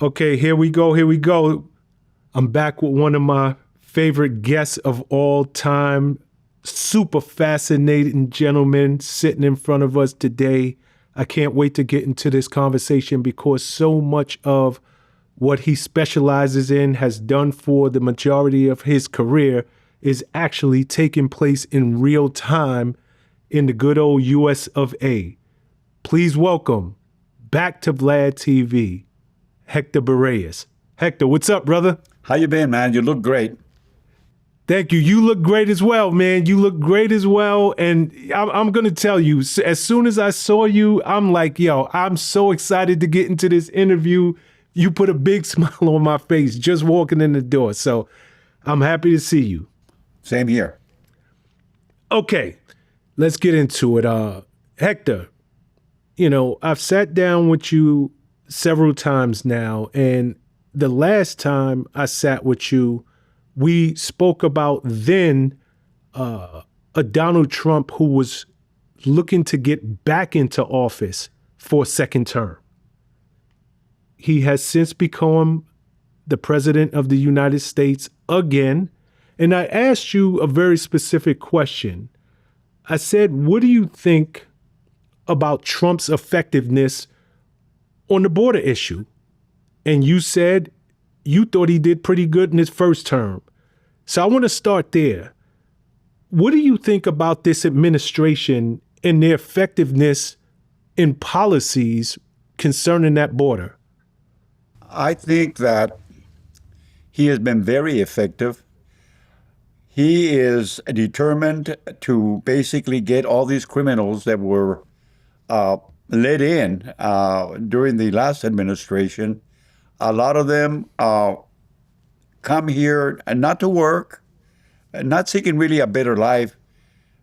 Okay, here we go. Here we go. I'm back with one of my favorite guests of all time. Super fascinating gentleman sitting in front of us today. I can't wait to get into this conversation because so much of what he specializes in, has done for the majority of his career, is actually taking place in real time in the good old US of A. Please welcome back to VladTV, Hector Berrellez. Hector, what's up, brother? How you been, man? You look great. Thank you. You look great as well, man. You look great as well. And I'm going to tell you, as soon as I saw you, I'm like, yo, I'm so excited to get into this interview. You put a big smile on my face just walking in the door. So I'm happy to see you. Same here. Okay, let's get into it. Hector, I've sat down with you several times now, and the last time I sat with you, we spoke about then a Donald Trump who was looking to get back into office for a second term. He has since become the president of the United States again. And I asked you a very specific question. I said, what do you think about Trump's effectiveness on the border issue? And you said you thought he did pretty good in his first term. So I want to start there. What do you think about this administration and their effectiveness in policies concerning that border? I think that he has been very effective. He is determined to basically get all these criminals that were let in during the last administration. A lot of them come here not to work, not seeking really a better life.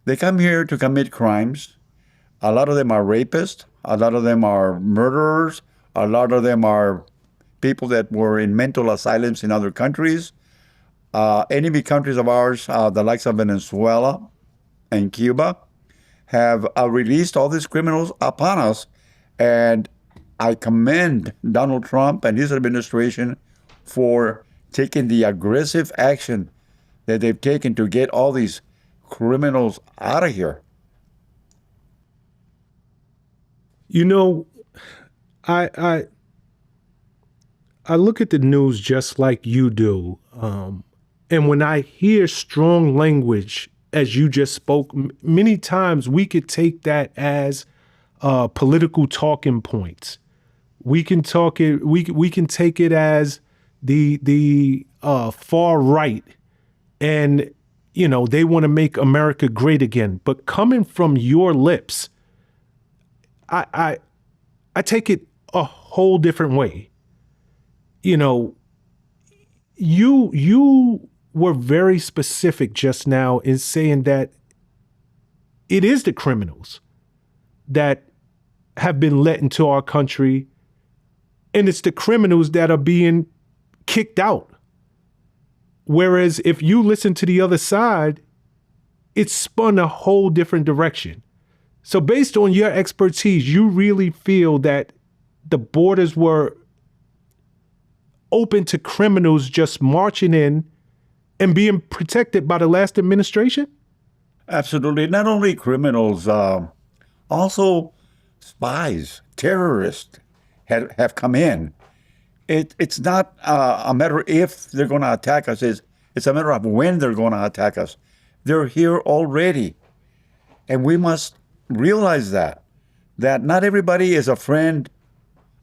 They come here to commit crimes. A lot of them are rapists. A lot of them are murderers. A lot of them are people that were in mental asylums in other countries. Enemy countries of ours, the likes of Venezuela and Cuba, have released all these criminals upon us. And I commend Donald Trump and his administration for taking the aggressive action that they've taken to get all these criminals out of here. I look at the news just like you do. And when I hear strong language, as you just spoke, many times we could take that as political talking points. We can talk it. We can take it as the far right, and they want to make America great again. But coming from your lips, I take it a whole different way. You were very specific just now in saying that it is the criminals that have been let into our country, and it's the criminals that are being kicked out. Whereas if you listen to the other side, it's spun a whole different direction. So based on your expertise, you really feel that the borders were open to criminals just marching in and being protected by the last administration? Absolutely. Not only criminals, also spies, terrorists have come in. It's not a matter if they're going to attack us. It's a matter of when they're going to attack us. They're here already. And we must realize that not everybody is a friend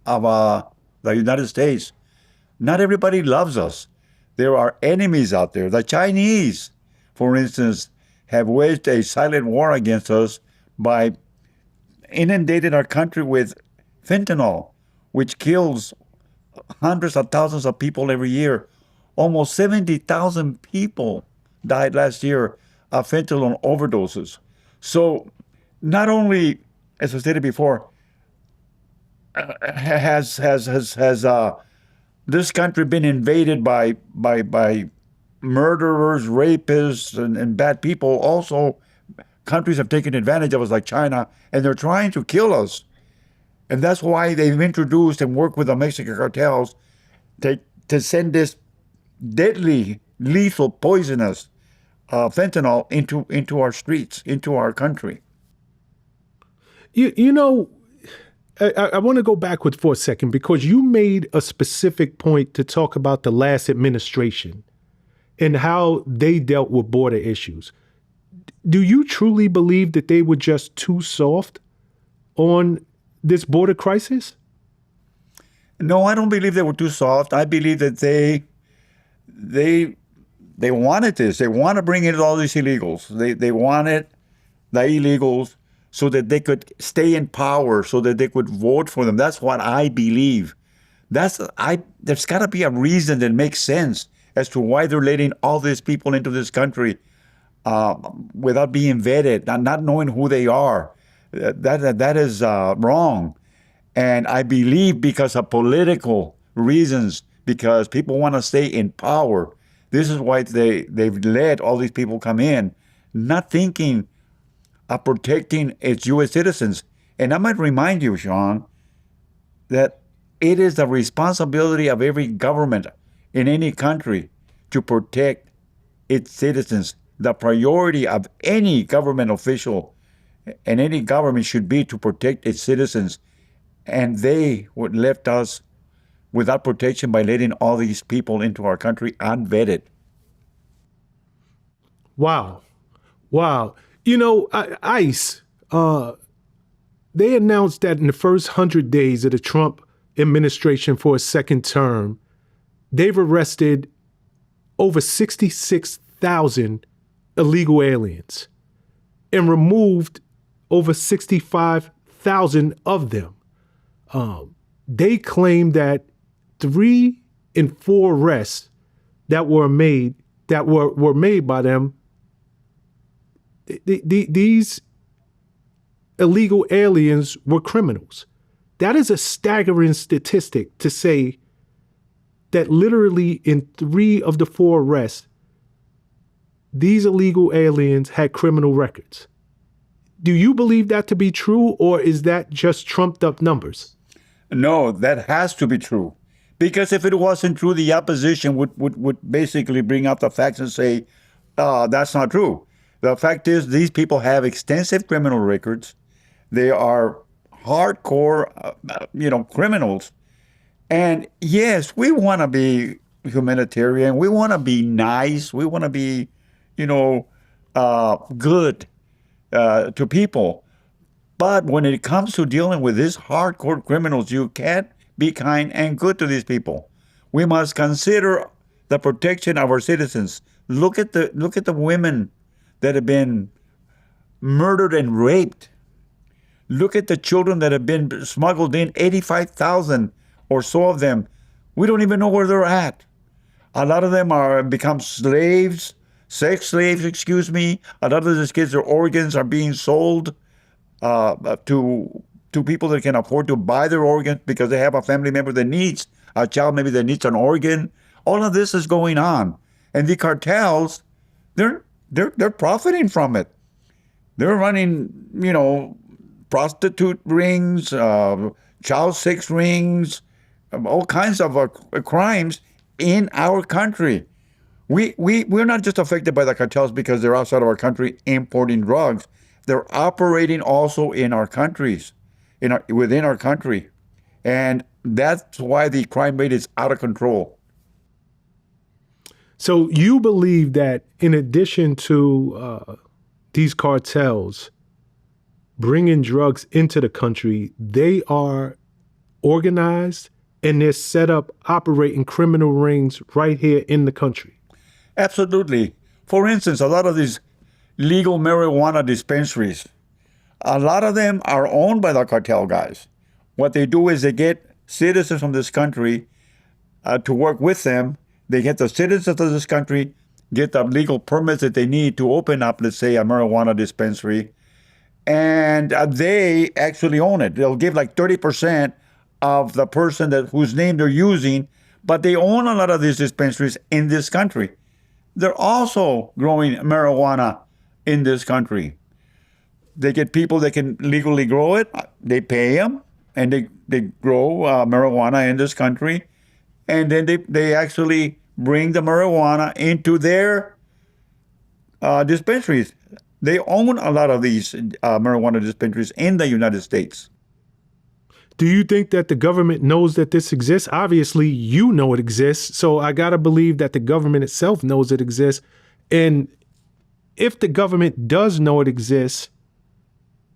of the United States. Not everybody loves us. There are enemies out there. The Chinese, for instance, have waged a silent war against us by inundating our country with fentanyl, which kills hundreds of thousands of people every year. Almost 70,000 people died last year of fentanyl overdoses. So not only, as I stated before, has this country been invaded by murderers, rapists, and bad people. Also, countries have taken advantage of us, like China, and they're trying to kill us. And that's why they've introduced and worked with the Mexican cartels to send this deadly, lethal, poisonous fentanyl into our streets, into our country. You know, I want to go backwards for a second because you made a specific point to talk about the last administration and how they dealt with border issues. Do you truly believe that they were just too soft on this border crisis? No, I don't believe they were too soft. I believe that they wanted this. They want to bring in all these illegals. They wanted the illegals so that they could stay in power, so that they could vote for them. That's what I believe. There's got to be a reason that makes sense as to why they're letting all these people into this country without being vetted, not knowing who they are. That is wrong. And I believe because of political reasons, because people want to stay in power, this is why they've let all these people come in, not thinking of protecting its U.S. citizens. And I might remind you, Shawn, that it is the responsibility of every government in any country to protect its citizens. The priority of any government official and any government should be to protect its citizens. And they would left us without protection by letting all these people into our country unvetted. Wow. Wow. You know, ICE, they announced that in the first 100 days of the Trump administration for a second term, they've arrested over 66,000 illegal aliens and removed over 65,000 of them. They claim that 3 in 4 arrests that were made by them, these illegal aliens were criminals. That is a staggering statistic to say that literally in 3 of the 4 arrests, these illegal aliens had criminal records. Do you believe that to be true, or is that just trumped up numbers? No, that has to be true. Because if it wasn't true, the opposition would basically bring up the facts and say, that's not true. The fact is, these people have extensive criminal records. They are hardcore, criminals. And yes, we want to be humanitarian. We want to be nice. We want to be, good to people. But when it comes to dealing with these hardcore criminals, you can't be kind and good to these people. We must consider the protection of our citizens. Look at the women that have been murdered and raped. Look at the children that have been smuggled in, 85,000 or so of them. We don't even know where they're at. A lot of them are become slaves, sex slaves, excuse me. A lot of these kids, their organs are being sold to people that can afford to buy their organs because they have a family member that needs a child, maybe that needs an organ. All of this is going on, and the cartels, they're profiting from it. They're running, prostitute rings, child sex rings, all kinds of crimes in our country. We're not just affected by the cartels because they're outside of our country importing drugs. They're operating also in our countries, within our country. And that's why the crime rate is out of control. So you believe that in addition to these cartels bringing drugs into the country, they are organized and they're set up operating criminal rings right here in the country? Absolutely. For instance, a lot of these legal marijuana dispensaries, a lot of them are owned by the cartel guys. What they do is they get citizens from this country to work with them. They get the citizens of this country, get the legal permits that they need to open up, let's say, a marijuana dispensary, and they actually own it. They'll give like 30% of the person whose name they're using, but they own a lot of these dispensaries in this country. They're also growing marijuana in this country. They get people that can legally grow it. They pay them, and they grow marijuana in this country. and then they actually bring the marijuana into their dispensaries. They own a lot of these marijuana dispensaries in the United States. Do you think that the government knows that this exists? Obviously, you know it exists. So I got to believe that the government itself knows it exists. And if the government does know it exists,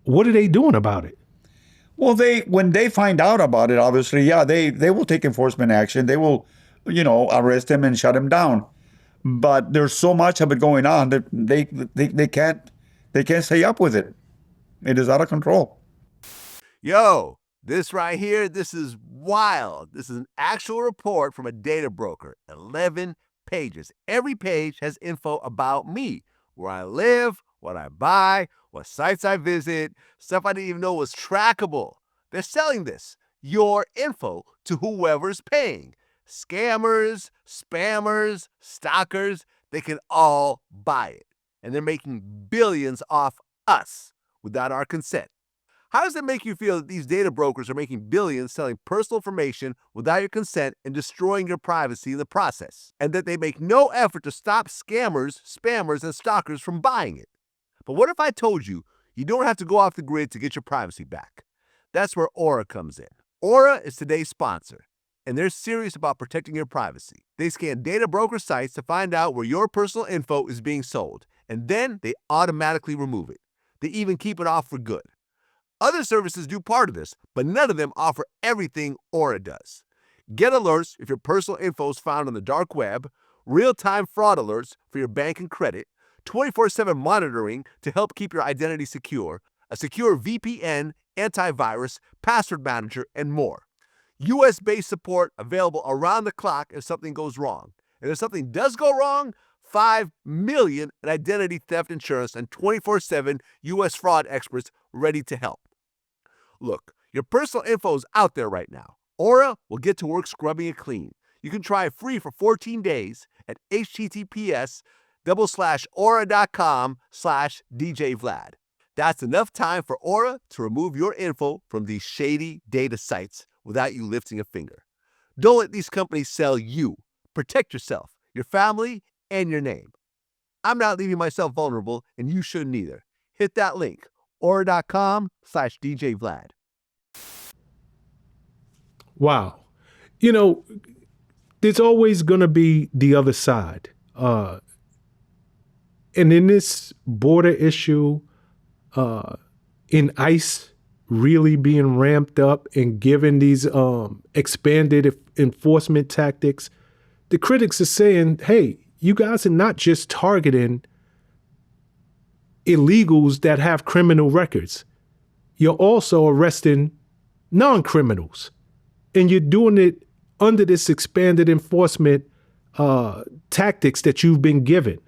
what are they doing about it? Well, when they find out about it, obviously, yeah, they will take enforcement action. They will, arrest him and shut him down. But there's so much of it going on that they can't stay up with it. It is out of control. Yo, this right here, this is wild. This is an actual report from a data broker. 11 pages. Every page has info about me, where I live, what I buy, what sites I visit, stuff I didn't even know was trackable. They're selling this, your info, to whoever's paying. Scammers, spammers, stalkers, they can all buy it. And they're making billions off us without our consent. How does it make you feel that these data brokers are making billions selling personal information without your consent and destroying your privacy in the process? And that they make no effort to stop scammers, spammers, and stalkers from buying it? But what if I told you you don't have to go off the grid to get your privacy back? That's where Aura comes in. Aura is today's sponsor, and they're serious about protecting your privacy. They scan data broker sites to find out where your personal info is being sold, and then they automatically remove it. They even keep it off for good. Other services do part of this, but none of them offer everything Aura does. Get alerts if your personal info is found on the dark web, real-time fraud alerts for your bank and credit, 24/7 monitoring to help keep your identity secure, a secure VPN, antivirus, password manager, and more. US-based support available around the clock if something goes wrong. And if something does go wrong, $5 million in identity theft insurance and 24/7 US fraud experts ready to help. Look, your personal info is out there right now. Aura will get to work scrubbing it clean. You can try it free for 14 days at https://aura.com/DJVlad. That's enough time for Aura to remove your info from these shady data sites without you lifting a finger. Don't let these companies sell you. Protect yourself, your family, and your name. I'm not leaving myself vulnerable, and you shouldn't either. Hit that link, aura.com/DJVlad. Wow. There's always going to be the other side. And in this border issue, in ICE really being ramped up and given these expanded enforcement tactics, the critics are saying, hey, you guys are not just targeting illegals that have criminal records. You're also arresting non-criminals. And you're doing it under this expanded enforcement tactics that you've been given.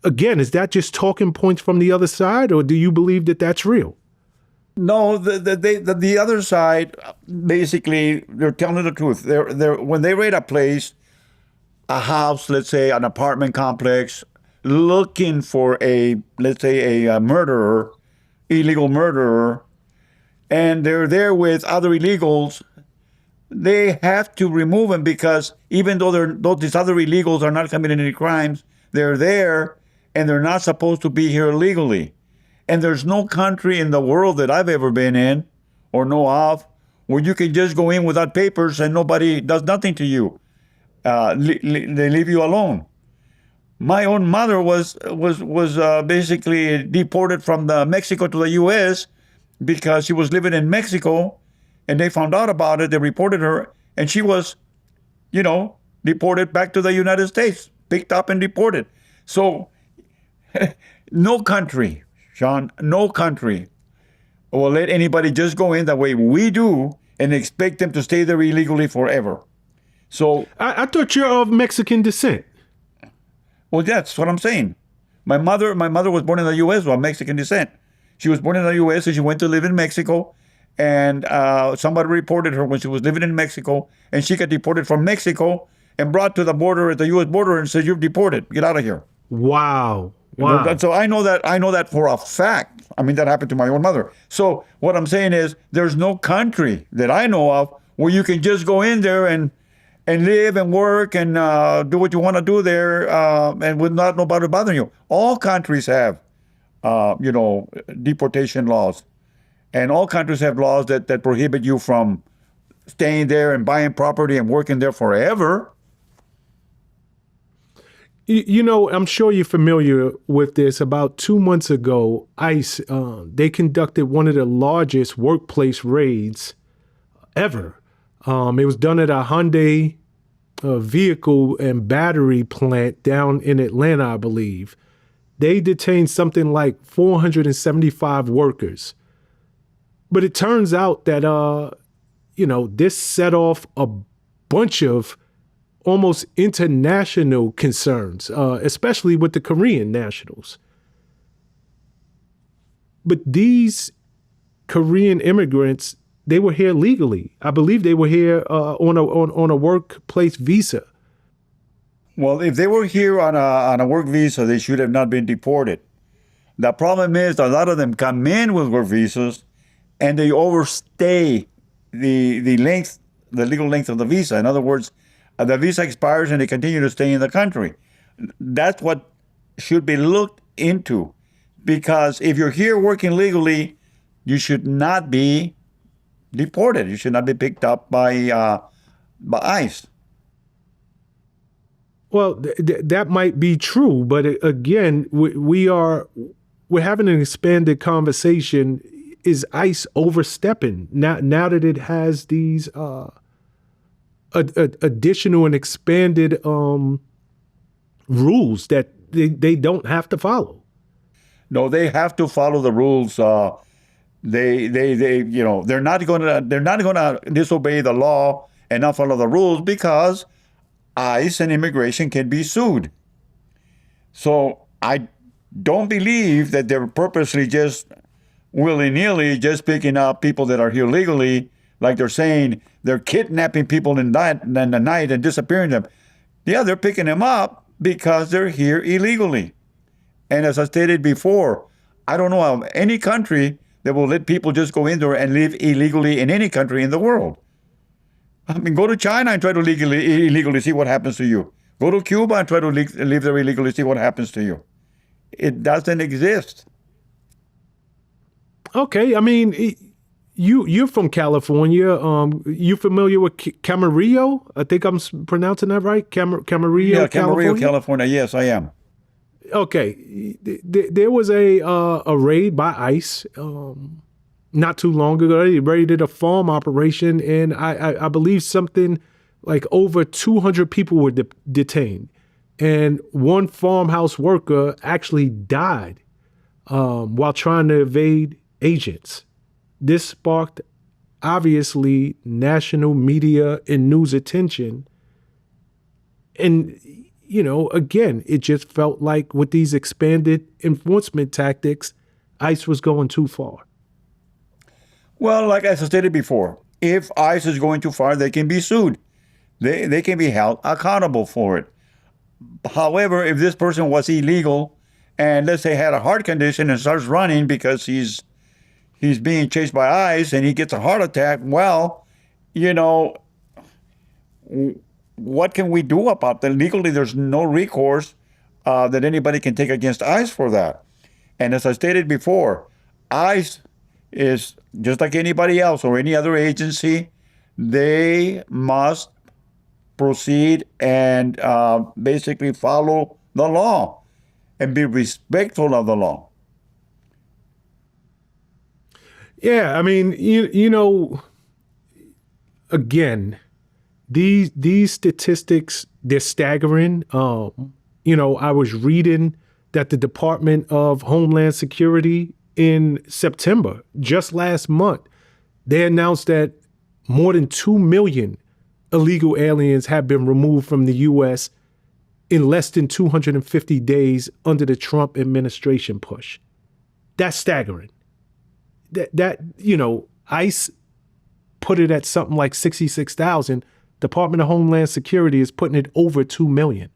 Again, is that just talking points from the other side, or do you believe that that's real? No, the other side, basically, they're telling the truth. They're when they raid a place, a house, let's say an apartment complex, looking for a murderer, illegal murderer, and they're there with other illegals, they have to remove them because even though these other illegals are not committing any crimes, they're there and they're not supposed to be here illegally. And there's no country in the world that I've ever been in or know of where you can just go in without papers and nobody does nothing to you. They leave you alone. My own mother was basically deported from Mexico to the U.S. because she was living in Mexico, and they found out about it. They reported her, and she was, deported back to the United States, picked up and deported. So no country, Shawn, no country will let anybody just go in the way we do and expect them to stay there illegally forever. So I thought you're of Mexican descent. Well, that's what I'm saying. My mother was born in the U.S. of Mexican descent. She was born in the U.S. and she went to live in Mexico. And somebody reported her when she was living in Mexico, and she got deported from Mexico and brought to the border at the U.S. border and said, "You're deported. Get out of here." Wow. So I know that for a fact. I mean, that happened to my own mother. So what I'm saying is, there's no country that I know of where you can just go in there and live and work and do what you want to do there, and with not nobody bothering you. All countries have, deportation laws, and all countries have laws that prohibit you from staying there and buying property and working there forever. I'm sure you're familiar with this. About 2 months ago, ICE, they conducted one of the largest workplace raids ever. It was done at a Hyundai vehicle and battery plant down in Atlanta, I believe. They detained something like 475 workers. But it turns out that, this set off a bunch of almost international concerns, especially with the Korean nationals. But these Korean immigrants, they were here legally. I believe they were here on a workplace visa. Well, if they were here on a work visa, they should have not been deported. The problem is a lot of them come in with work visas and they overstay the legal length of the visa. In other words, the visa expires and they continue to stay in the country. That's what should be looked into, because if you're here working legally, you should not be deported. You should not be picked up by ICE. Well, that might be true, but again, we're having an expanded conversation. Is ICE overstepping now that it has these additional and expanded rules that they don't have to follow? No, they have to follow the rules. They're not going to disobey the law and not follow the rules, because ICE and immigration can be sued. So I don't believe that they're purposely just willy-nilly just picking up people that are here legally, like they're saying they're kidnapping people in the night and disappearing them. Yeah, they're picking them up because they're here illegally. And as I stated before, I don't know of any country that will let people just go in there and live illegally in any country in the world. I mean, go to China and try to illegally see what happens to you. Go to Cuba and try to live there illegally, see what happens to you. It doesn't exist. Okay, I mean, you're from California. You familiar with Camarillo? I think I'm pronouncing that right. Camarillo, Yeah, California? Camarillo, California. Yes, I am. Okay, there was a raid by ICE not too long ago. They raided a farm operation, and I believe something like over 200 people were detained, and one farmhouse worker actually died while trying to evade agents. This sparked, obviously, national media and news attention. And, again, it just felt like with these expanded enforcement tactics, ICE was going too far. Well, like I stated before, if ICE is going too far, they can be sued. They can be held accountable for it. However, if this person was illegal and let's say had a heart condition and starts running because he's being chased by ICE and he gets a heart attack, well, what can we do about that? Legally, there's no recourse that anybody can take against ICE for that. And as I stated before, ICE is just like anybody else or any other agency. They must proceed and basically follow the law and be respectful of the law. Yeah, I mean, again, these statistics, they're staggering. I was reading that the Department of Homeland Security in September, just last month, they announced that more than 2 million illegal aliens have been removed from the U.S. in less than 250 days under the Trump administration push. That's staggering. That ICE put it at something like 66,000. Department of Homeland Security is putting it over 2 million.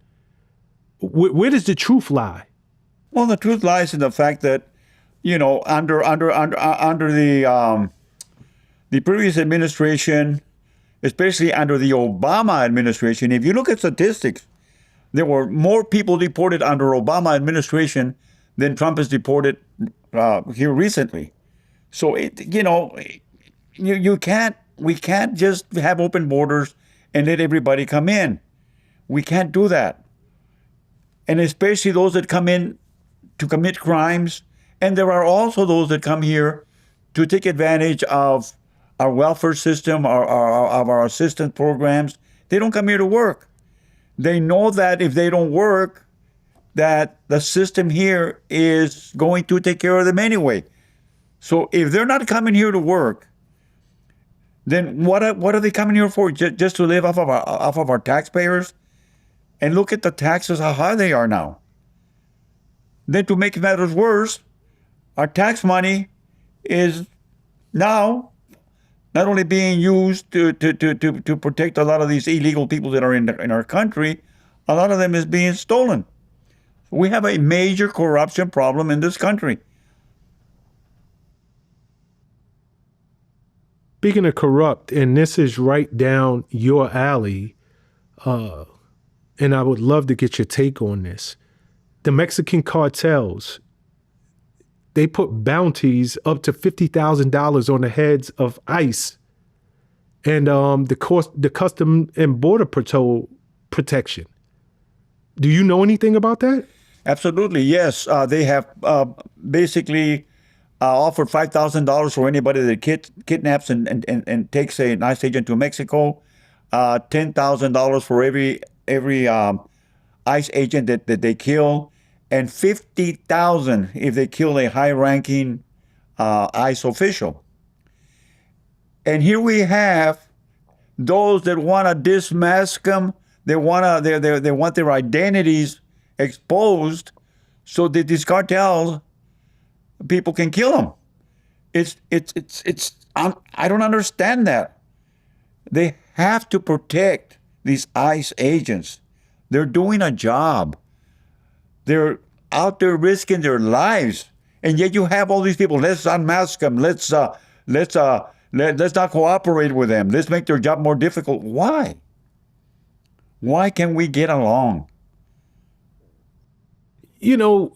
Where does the truth lie? Well, the truth lies in the fact that, under the previous administration, especially under the Obama administration. If you look at statistics, there were more people deported under Obama administration than Trump has deported here recently. So we can't just have open borders and let everybody come in. We can't do that. And especially those that come in to commit crimes. And there are also those that come here to take advantage of our welfare system, our assistance programs. They don't come here to work. They know that if they don't work, that the system here is going to take care of them anyway. So if they're not coming here to work, then what are they coming here for? Just to live off of our taxpayers? And look at the taxes, how high they are now. Then to make matters worse, our tax money is now not only being used to protect a lot of these illegal people that are in our country, a lot of them is being stolen. We have a major corruption problem in this country. Speaking of corrupt, and this is right down your alley, and I would love to get your take on this. The Mexican cartels, they put bounties up to $50,000 on the heads of ICE and the Custom and Border Patrol protection. Do you know anything about that? Absolutely, yes. They have basically offered $5,000 for anybody that kidnaps and takes an ICE agent to Mexico. $10,000 for every ICE agent that they kill, and $50,000 if they kill a high-ranking ICE official. And here we have those that want to dismask them. They want their identities exposed so that these cartels people can kill them. I don't understand that. They have to protect these ICE agents. They're doing a job. They're out there risking their lives, and yet you have all these people. Let's unmask them. Let's not cooperate with them. Let's make their job more difficult. Why? Why can't we get along? You know,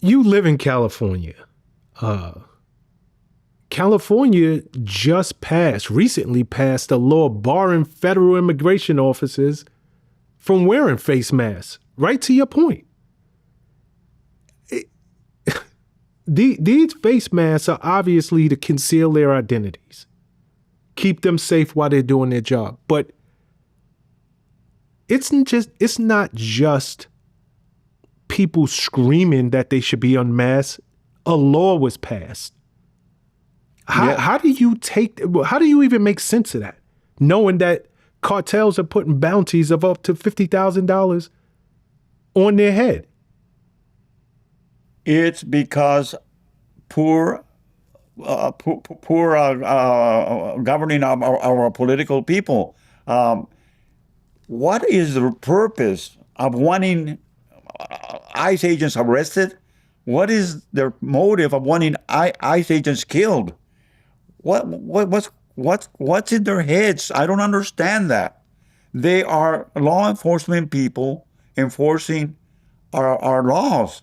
you live in California. California just recently passed a law barring federal immigration officers from wearing face masks. Right to your point. These face masks are obviously to conceal their identities, keep them safe while they're doing their job. But it's not just people screaming that they should be unmasked. A law was passed. How do you even make sense of that? Knowing that cartels are putting bounties of up to $50,000 on their head. It's because poor governing our political people. What is the purpose of wanting ICE agents arrested? What is their motive of wanting ICE agents killed? What's in their heads? I don't understand that. They are law enforcement people enforcing our laws,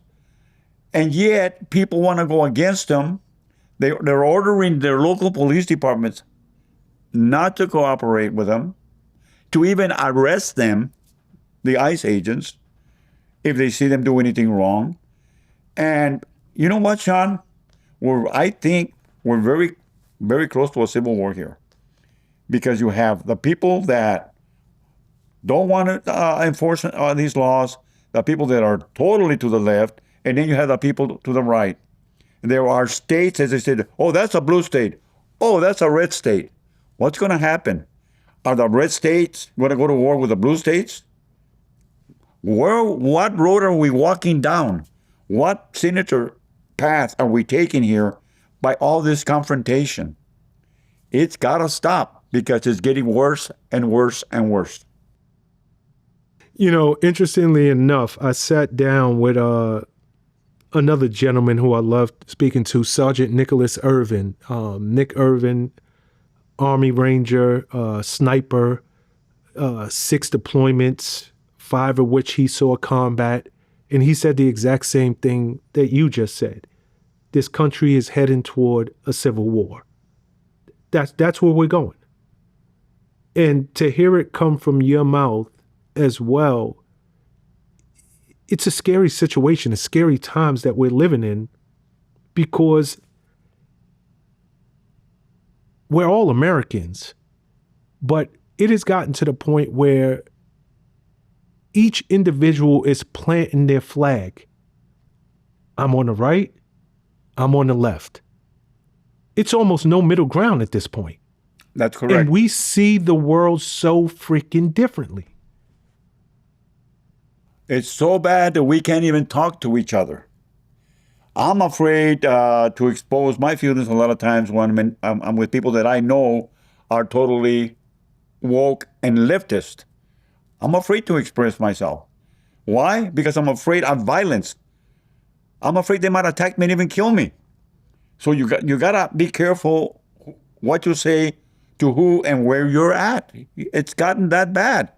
and yet people want to go against them. They're ordering their local police departments not to cooperate with them, to even arrest them, the ICE agents, if they see them do anything wrong. And you know what, Shawn? I think we're very, very close to a civil war here, because you have the people that don't want to enforce these laws, the people that are totally to the left, and then you have the people to the right. There are states, as I said, oh, that's a blue state. Oh, that's a red state. What's going to happen? Are the red states going to go to war with the blue states? What road are we walking down? What sinister path are we taking here by all this confrontation? It's got to stop, because it's getting worse and worse and worse. You know, interestingly enough, I sat down with another gentleman who I loved speaking to, Sergeant Nicholas Irvin. Nick Irvin Army Ranger, sniper, 6 deployments, 5 of which he saw combat. And he said the exact same thing that you just said. This country is heading toward a civil war. That's where we're going. And to hear it come from your mouth as well, it's a scary situation, it's scary times that we're living in, because we're all Americans, but it has gotten to the point where each individual is planting their flag. I'm on the right, I'm on the left. It's almost no middle ground at this point. That's correct. And we see the world so freaking differently. It's so bad that we can't even talk to each other. I'm afraid to expose my feelings a lot of times when I'm with people that I know are totally woke and leftist. I'm afraid to express myself. Why? Because I'm afraid of violence. I'm afraid they might attack me and even kill me. So you gotta be careful what you say to who and where you're at. It's gotten that bad.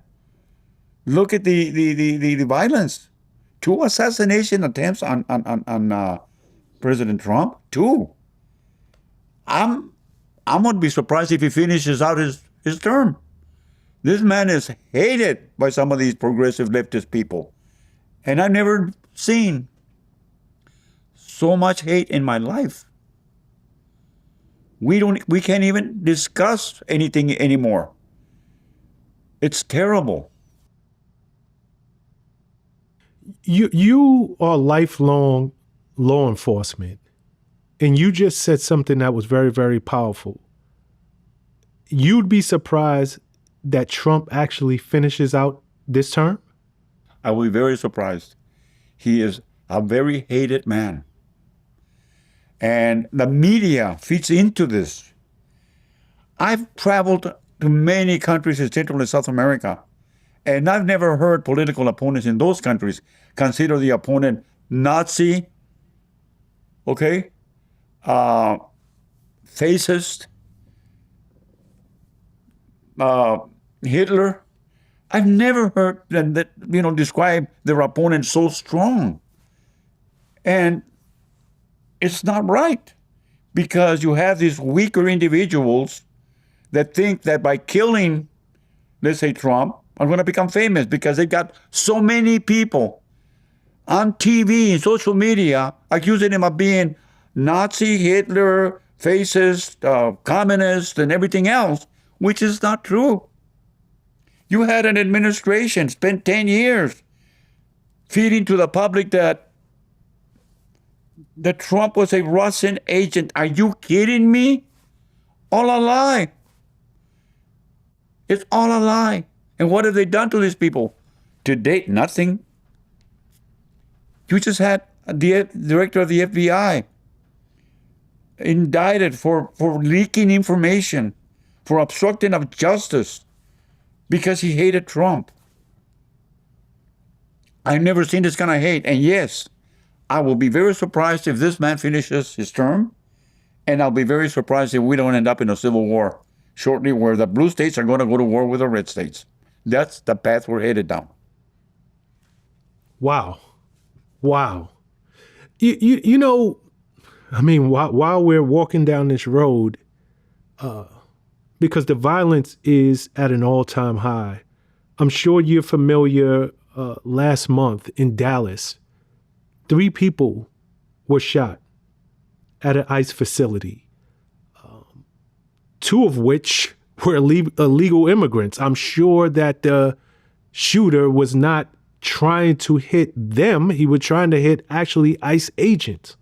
Look at the violence. 2 assassination attempts on President Trump. 2. I'm gonna be surprised if he finishes out his term. This man is hated by some of these progressive leftist people. And I've never seen so much hate in my life. We can't even discuss anything anymore. It's terrible. You are lifelong law enforcement, and you just said something that was very, very powerful. You'd be surprised that Trump actually finishes out this term? I will be very surprised. He is a very hated man. And the media feeds into this. I've traveled to many countries in Central and South America, and I've never heard political opponents in those countries consider the opponent Nazi, fascist, Hitler. I've never heard them describe their opponent so strong. And it's not right, because you have these weaker individuals that think that by killing, let's say, Trump, are going to become famous because they've got so many people on TV and social media accusing him of being Nazi, Hitler, fascist, communist, and everything else, which is not true. You had an administration spent 10 years feeding to the public that Trump was a Russian agent. Are you kidding me? All a lie. It's all a lie. And what have they done to these people? To date, nothing. You just had the director of the FBI indicted for leaking information, for obstructing of justice, because he hated Trump. I've never seen this kind of hate. And yes, I will be very surprised if this man finishes his term, and I'll be very surprised if we don't end up in a civil war shortly, where the blue states are going to go to war with the red states. That's the path we're headed down. Wow. You know, I mean, while we're walking down this road, because the violence is at an all-time high, I'm sure you're familiar. Last month in Dallas, 3 people were shot at an ICE facility, 2 of which were illegal immigrants. I'm sure that the shooter was not trying to hit them. He was trying to hit actually ICE agents.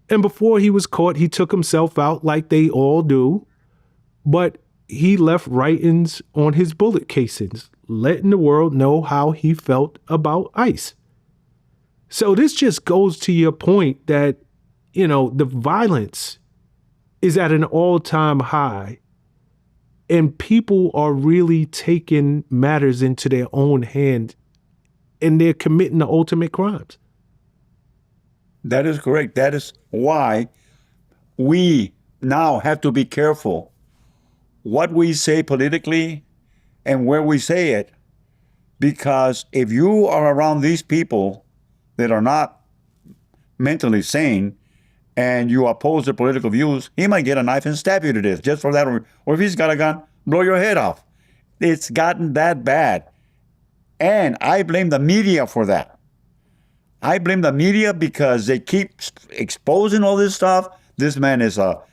And before he was caught, he took himself out like they all do, but he left writings on his bullet casings, letting the world know how he felt about ICE. So this just goes to your point that, the violence is at an all-time high, and people are really taking matters into their own hand, and they're committing the ultimate crimes. That is correct. That is why we now have to be careful what we say politically and where we say it. Because if you are around these people that are not mentally sane and you oppose their political views, he might get a knife and stab you to death just for that. Or if he's got a gun, blow your head off. It's gotten that bad. And I blame the media for that. I blame the media because they keep exposing all this stuff. This man is a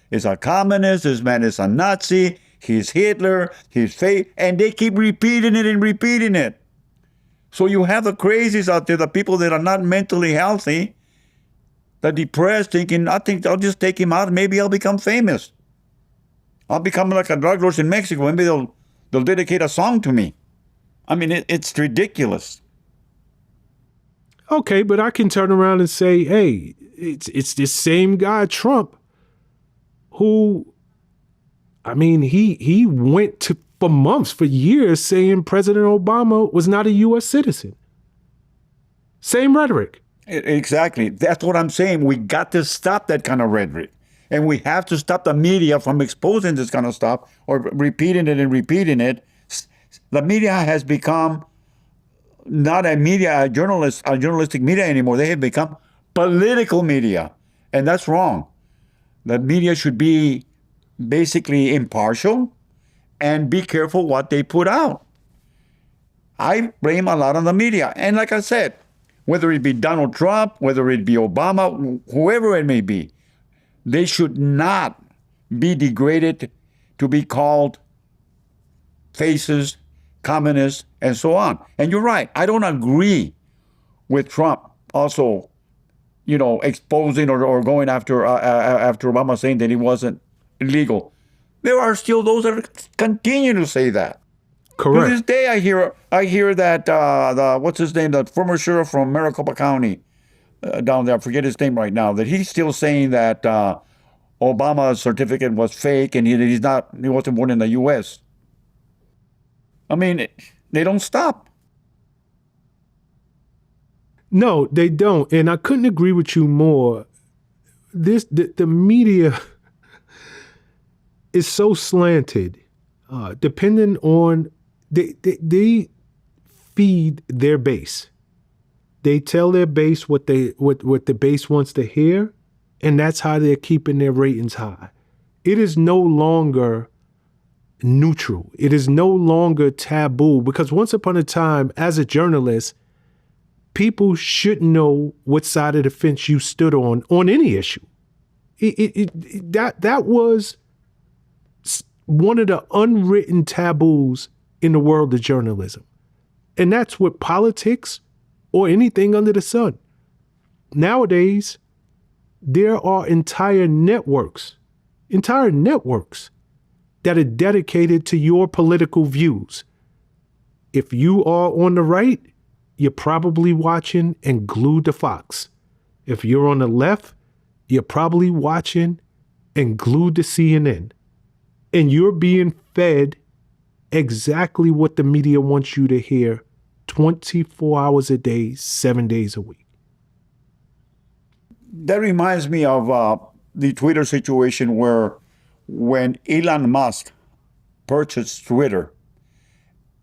communist. This man is a Nazi. He's Hitler. He's fake. And they keep repeating it and repeating it. So you have the crazies out there, the people that are not mentally healthy, the depressed, thinking, I think I'll just take him out. Maybe I'll become famous. I'll become like a drug lord in Mexico. Maybe they'll dedicate a song to me. I mean, it's ridiculous. Okay, but I can turn around and say, hey, it's this same guy, Trump, who, I mean, he went for months, for years, saying President Obama was not a U.S. citizen. Same rhetoric. Exactly. That's what I'm saying. We got to stop that kind of rhetoric. And we have to stop the media from exposing this kind of stuff or repeating it and repeating it. The media has become not a journalistic media anymore. They have become political media. And that's wrong. The media should be basically impartial and be careful what they put out. I blame a lot on the media. And like I said, whether it be Donald Trump, whether it be Obama, whoever it may be, they should not be degraded to be called fascists, communists, and so on. And you're right. I don't agree with Trump also, exposing or going after Obama, saying that he wasn't illegal. There are still those that continue to say that. Correct. To this day, I hear that what's his name, the former sheriff from Maricopa County down there, I forget his name right now, that he's still saying that Obama's certificate was fake and he wasn't born in the U.S. I mean, they don't stop. No, they don't. And I couldn't agree with you more. The media is so slanted, depending on, they feed their base. They tell their base what the base wants to hear, and that's how they're keeping their ratings high. It is no longer neutral. It is no longer taboo, because once upon a time, as a journalist, people should know what side of the fence you stood on any issue. That was one of the unwritten taboos in the world of journalism. And that's with politics or anything under the sun. Nowadays, there are entire networks that are dedicated to your political views. If you are on the right, you're probably watching and glued to Fox. If you're on the left, you're probably watching and glued to CNN. And you're being fed exactly what the media wants you to hear 24 hours a day, 7 days a week. That reminds me of the Twitter situation where when Elon Musk purchased Twitter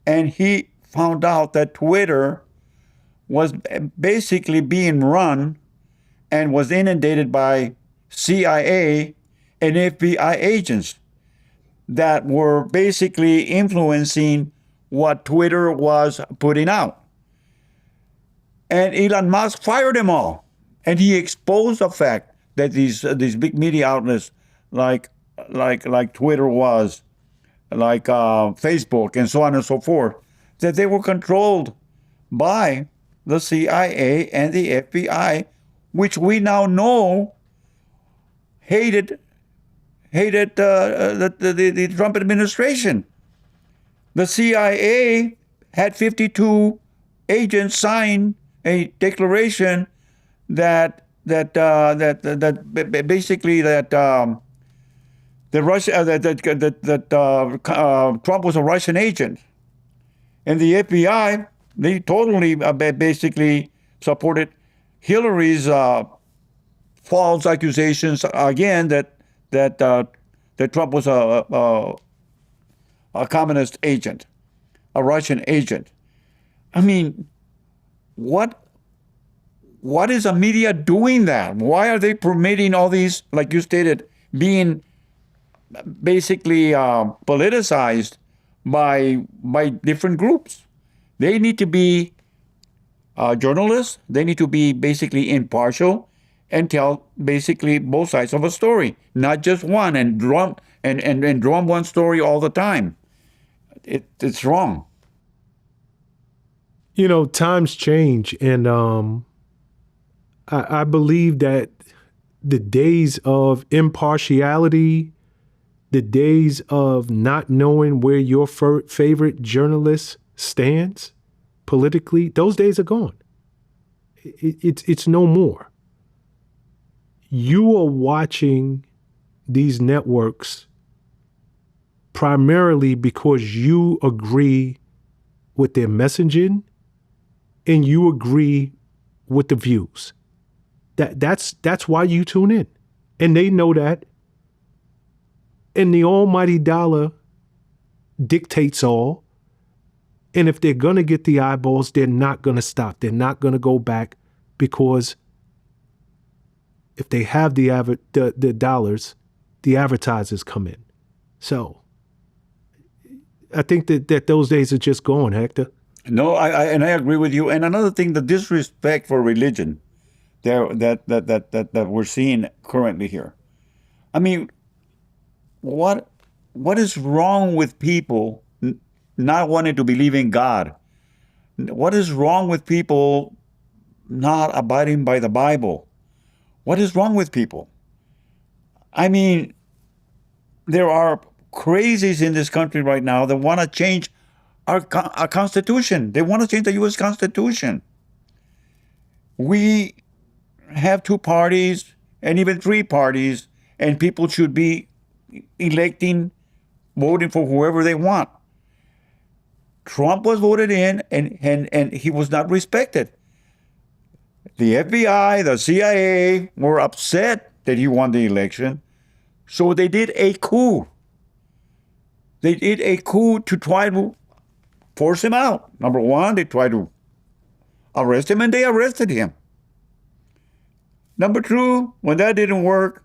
and he found out that Twitter was basically being run and was inundated by CIA and FBI agents that were basically influencing what Twitter was putting out. And Elon Musk fired them all. And he exposed the fact that these big media outlets like Twitter was, like Facebook and so on and so forth, that they were controlled by the CIA and the FBI, which we now know hated the Trump administration. The CIA had 52 agents sign a declaration that Trump was a Russian agent, and the FBI, they totally basically supported Hillary's false accusations again that Trump was a communist agent, a Russian agent. I mean, what is the media doing that? Why are they permitting all these, like you stated, being basically politicized by different groups? They need to be journalists. They need to be basically impartial and tell basically both sides of a story, not just one, and drum one story all the time. It's wrong. You know, times change, and I believe that the days of impartiality, the days of not knowing where your favorite journalist stands politically, those days are gone. It's no more. You are watching these networks primarily because you agree with their messaging and you agree with the views. That's why you tune in. And they know that. And the almighty dollar dictates all. And if they're going to get the eyeballs, they're not going to stop. They're not going to go back, because if they have the dollars, the advertisers come in. So I think that those days are just gone, Hector. No, I agree with you. And another thing, the disrespect for religion that we're seeing currently here. I mean, what is wrong with people not wanting to believe in God? What is wrong with people not abiding by the Bible? What is wrong with people? I mean, there are crazies in this country right now that want to change our Constitution. They want to change the U.S. Constitution. We have 2 parties and even 3 parties, and people should be electing, voting for whoever they want. Trump was voted in, and he was not respected. The FBI, the CIA were upset that he won the election, so they did a coup. They did a coup to try to force him out. Number one, they tried to arrest him, and they arrested him. Number two, when that didn't work,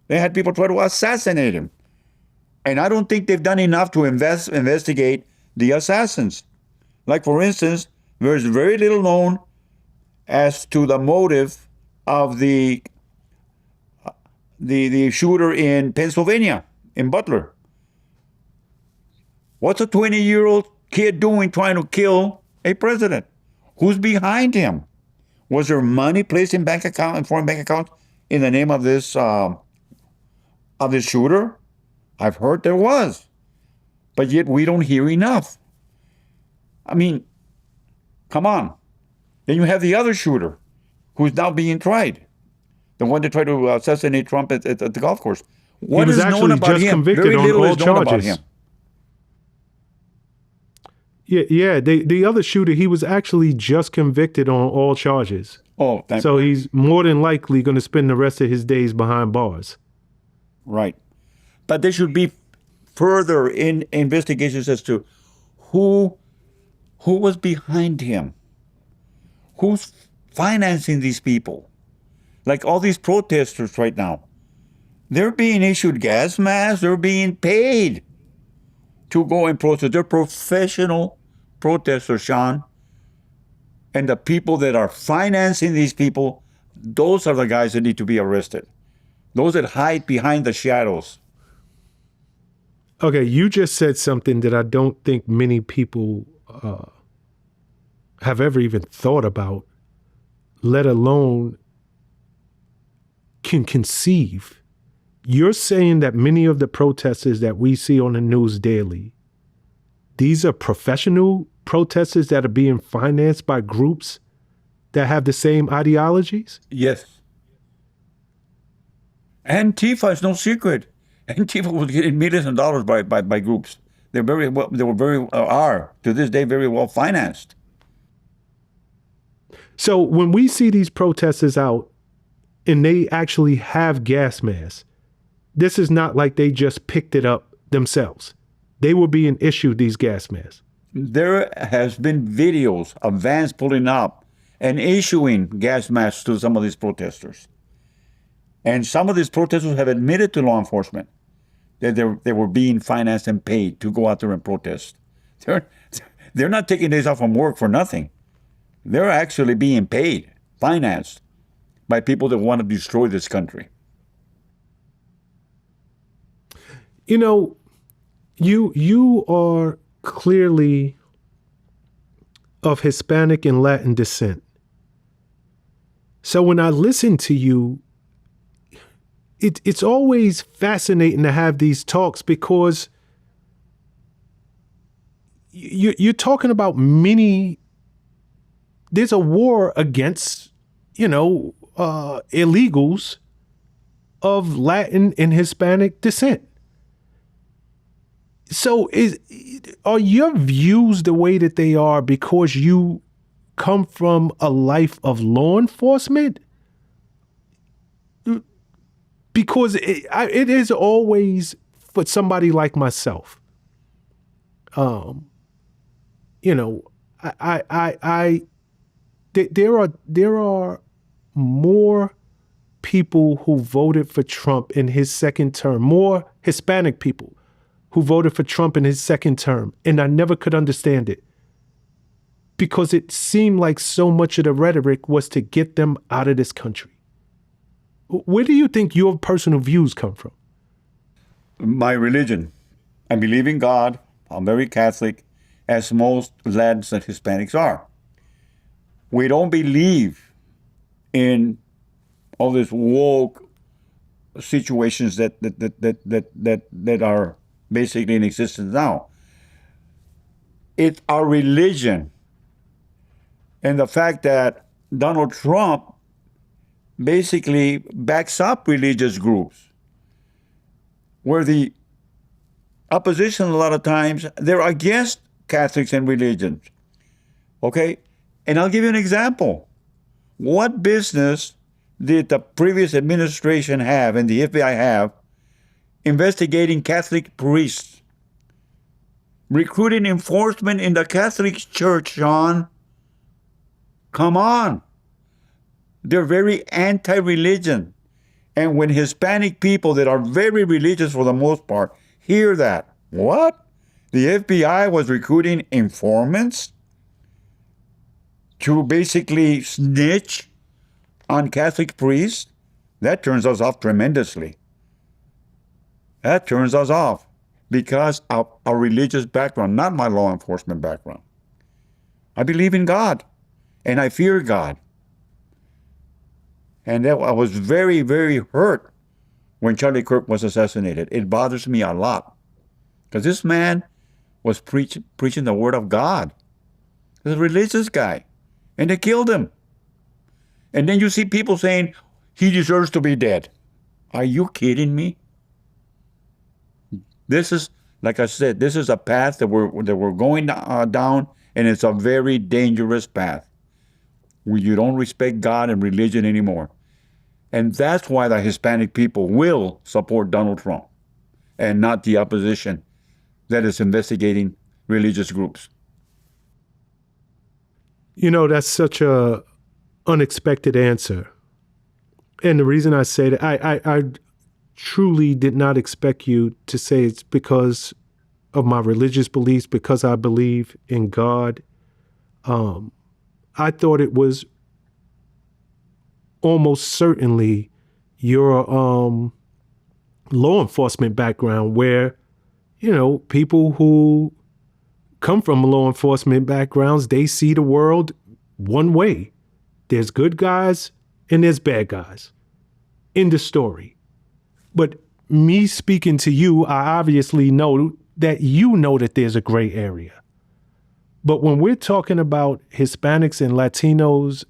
they had people try to assassinate him. And I don't think they've done enough to investigate the assassins. Like, for instance, there's very little known as to the motive of the shooter in Pennsylvania, in Butler. What's a 20-year-old kid doing trying to kill a president? Who's behind him? Was there money placed in foreign bank accounts in the name of this shooter? I've heard there was, but yet we don't hear enough. I mean, come on. Then you have the other shooter, who's now being tried, the one that tried to assassinate Trump at the golf course. What is known about him? Very little is known about him. Yeah. The other shooter, he was actually just convicted on all charges. Oh, so he's more than likely going to spend the rest of his days behind bars. Right. But there should be further investigations as to who was behind him, who's financing these people. Like all these protesters right now, they're being issued gas masks, they're being paid to go and protest. They're professional protesters, Shawn. And the people that are financing these people, those are the guys that need to be arrested. Those that hide behind the shadows. Okay, you just said something that I don't think many people have ever even thought about, let alone can conceive. You're saying that many of the protesters that we see on the news daily, these are professional protesters that are being financed by groups that have the same ideologies? Yes. Antifa is no secret. Antifa was getting millions of dollars by groups. They are to this day very well financed. So when we see these protesters out and they actually have gas masks, this is not like they just picked it up themselves. they were being issued these gas masks. There has been videos of vans pulling up and issuing gas masks to some of these protesters. And some of these protesters have admitted to law enforcement that they were being financed and paid to go out there and protest. They're not taking days off from work for nothing. They're actually being paid, financed by people that want to destroy this country. You know, you are clearly of Hispanic and Latin descent. So when I listen to you, it's always fascinating to have these talks because you're talking about there's a war against, illegals of Latin and Hispanic descent. So are your views the way that they are because you come from a life of law enforcement? Because it is always for somebody like myself. There are more people who voted for Trump in his second term, more Hispanic people who voted for Trump in his second term, and I never could understand it because it seemed like so much of the rhetoric was to get them out of this country. Where do you think your personal views come from? My religion. I believe in God. I'm very Catholic, as most Latins and Hispanics are. We don't believe in all these woke situations that are basically in existence now. It's our religion. And the fact that Donald Trump basically backs up religious groups, where the opposition a lot of times, they're against Catholics and religions. Okay? And I'll give you an example. What business did the previous administration have and the FBI have investigating Catholic priests, recruiting enforcement in the Catholic Church, Shawn? Come on. They're very anti-religion. And when Hispanic people that are very religious for the most part hear that, what? The FBI was recruiting informants to basically snitch on Catholic priests? That turns us off tremendously. That turns us off because of our religious background, not my law enforcement background. I believe in God and I fear God. And I was very, very hurt when Charlie Kirk was assassinated. It bothers me a lot because this man was preaching the word of God. He's a religious guy, and they killed him. And then you see people saying he deserves to be dead. Are you kidding me? This is, like I said, this is a path that we're going down, and it's a very dangerous path where you don't respect God and religion anymore. And that's why the Hispanic people will support Donald Trump and not the opposition that is investigating religious groups. That's such a unexpected answer. And the reason I say that, I truly did not expect you to say it's because of my religious beliefs, because I believe in God. I thought it was almost certainly your law enforcement background where, people who come from law enforcement backgrounds, they see the world one way. There's good guys and there's bad guys. End of story. But me speaking to you, I obviously know that that there's a gray area. But when we're talking about Hispanics and Latinos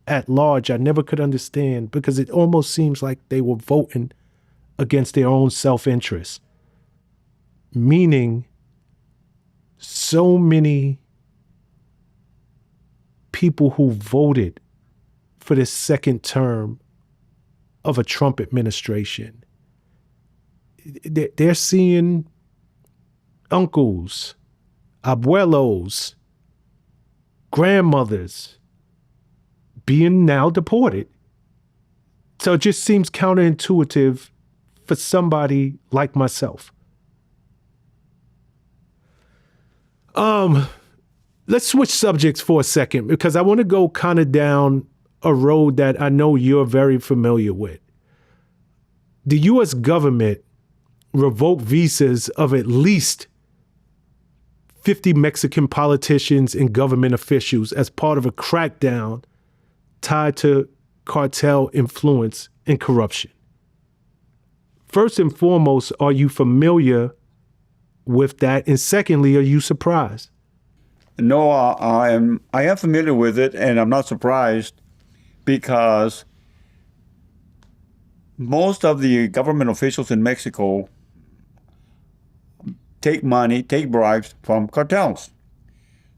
at large, I never could understand because it almost seems like they were voting against their own self-interest. Meaning, so many people who voted for this second term of a Trump administration, they're seeing uncles, abuelos, grandmothers being now deported. So it just seems counterintuitive for somebody like myself. Let's switch subjects for a second because I want to go kind of down a road that I know you're very familiar with. The U.S. government revoked visas of at least 50 Mexican politicians and government officials as part of a crackdown tied to cartel influence and corruption. First and foremost, are you familiar with that? And secondly, are you surprised? No, I am familiar with it, and I'm not surprised because most of the government officials in Mexico take bribes from cartels.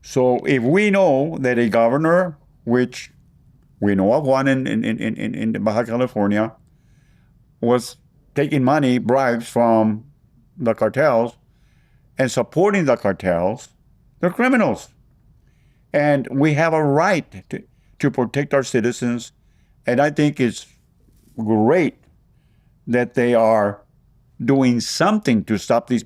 So if we know that a governor, which we know of one in Baja California, was taking bribes from the cartels and supporting the cartels, they're criminals. And we have a right to protect our citizens. And I think it's great that they are doing something to stop these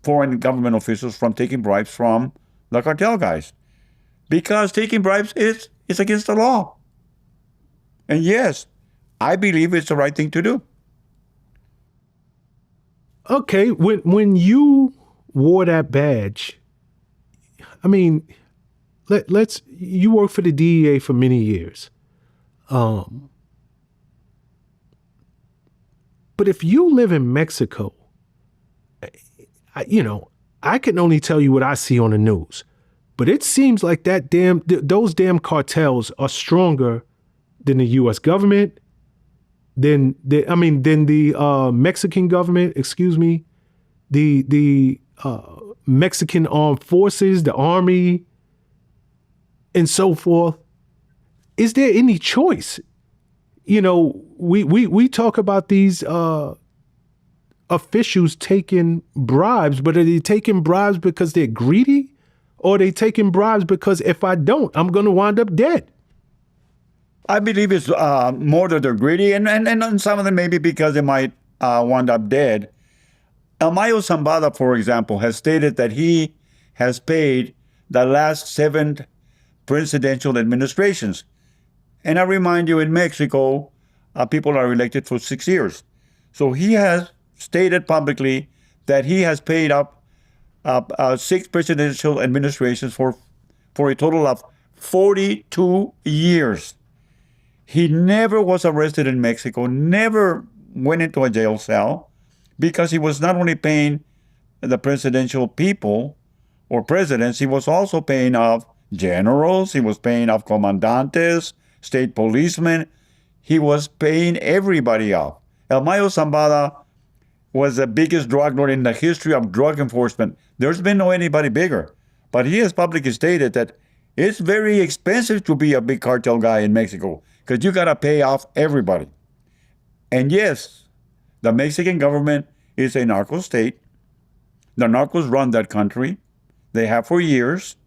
foreign government officials from taking bribes from the cartel guys. Because taking bribes is against the law. And yes, I believe it's the right thing to do. Okay, when you wore that badge, I mean, you worked for the DEA for many years. But if you live in Mexico, I can only tell you what I see on the news. But it seems like those damn cartels are stronger than the U.S. government, than the Mexican government, the Mexican armed forces, the army, and so forth. Is there any choice? We talk about these officials taking bribes, but are they taking bribes because they're greedy? Or are they taking bribes because if I don't, I'm going to wind up dead? I believe it's more that they're greedy, and some of them maybe because they might wind up dead. Mayo, for example, has stated that he has paid the last 7 presidential administrations. And I remind you, in Mexico, people are elected for 6 years. So he has stated publicly that he has paid up 6 presidential administrations for a total of 42 years. He never was arrested in Mexico, never went into a jail cell, because he was not only paying the presidential people or presidents, he was also paying off generals, he was paying off comandantes, state policemen. He was paying everybody off. El Mayo Zambada was the biggest drug lord in the history of drug enforcement. There's been no anybody bigger. But he has publicly stated that it's very expensive to be a big cartel guy in Mexico because you got to pay off everybody. And yes, the Mexican government is a narco state. The narcos run that country. They have for years.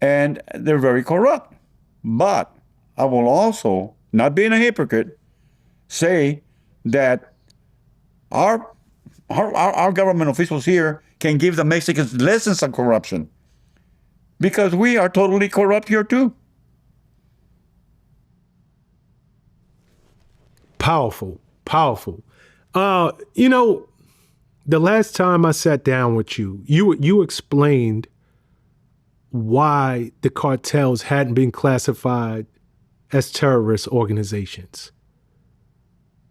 And they're very corrupt. But I will also, not being a hypocrite, say that our government officials here can give the Mexicans lessons on corruption, because we are totally corrupt here too. Powerful. The last time I sat down with you explained why the cartels hadn't been classified as terrorist organizations.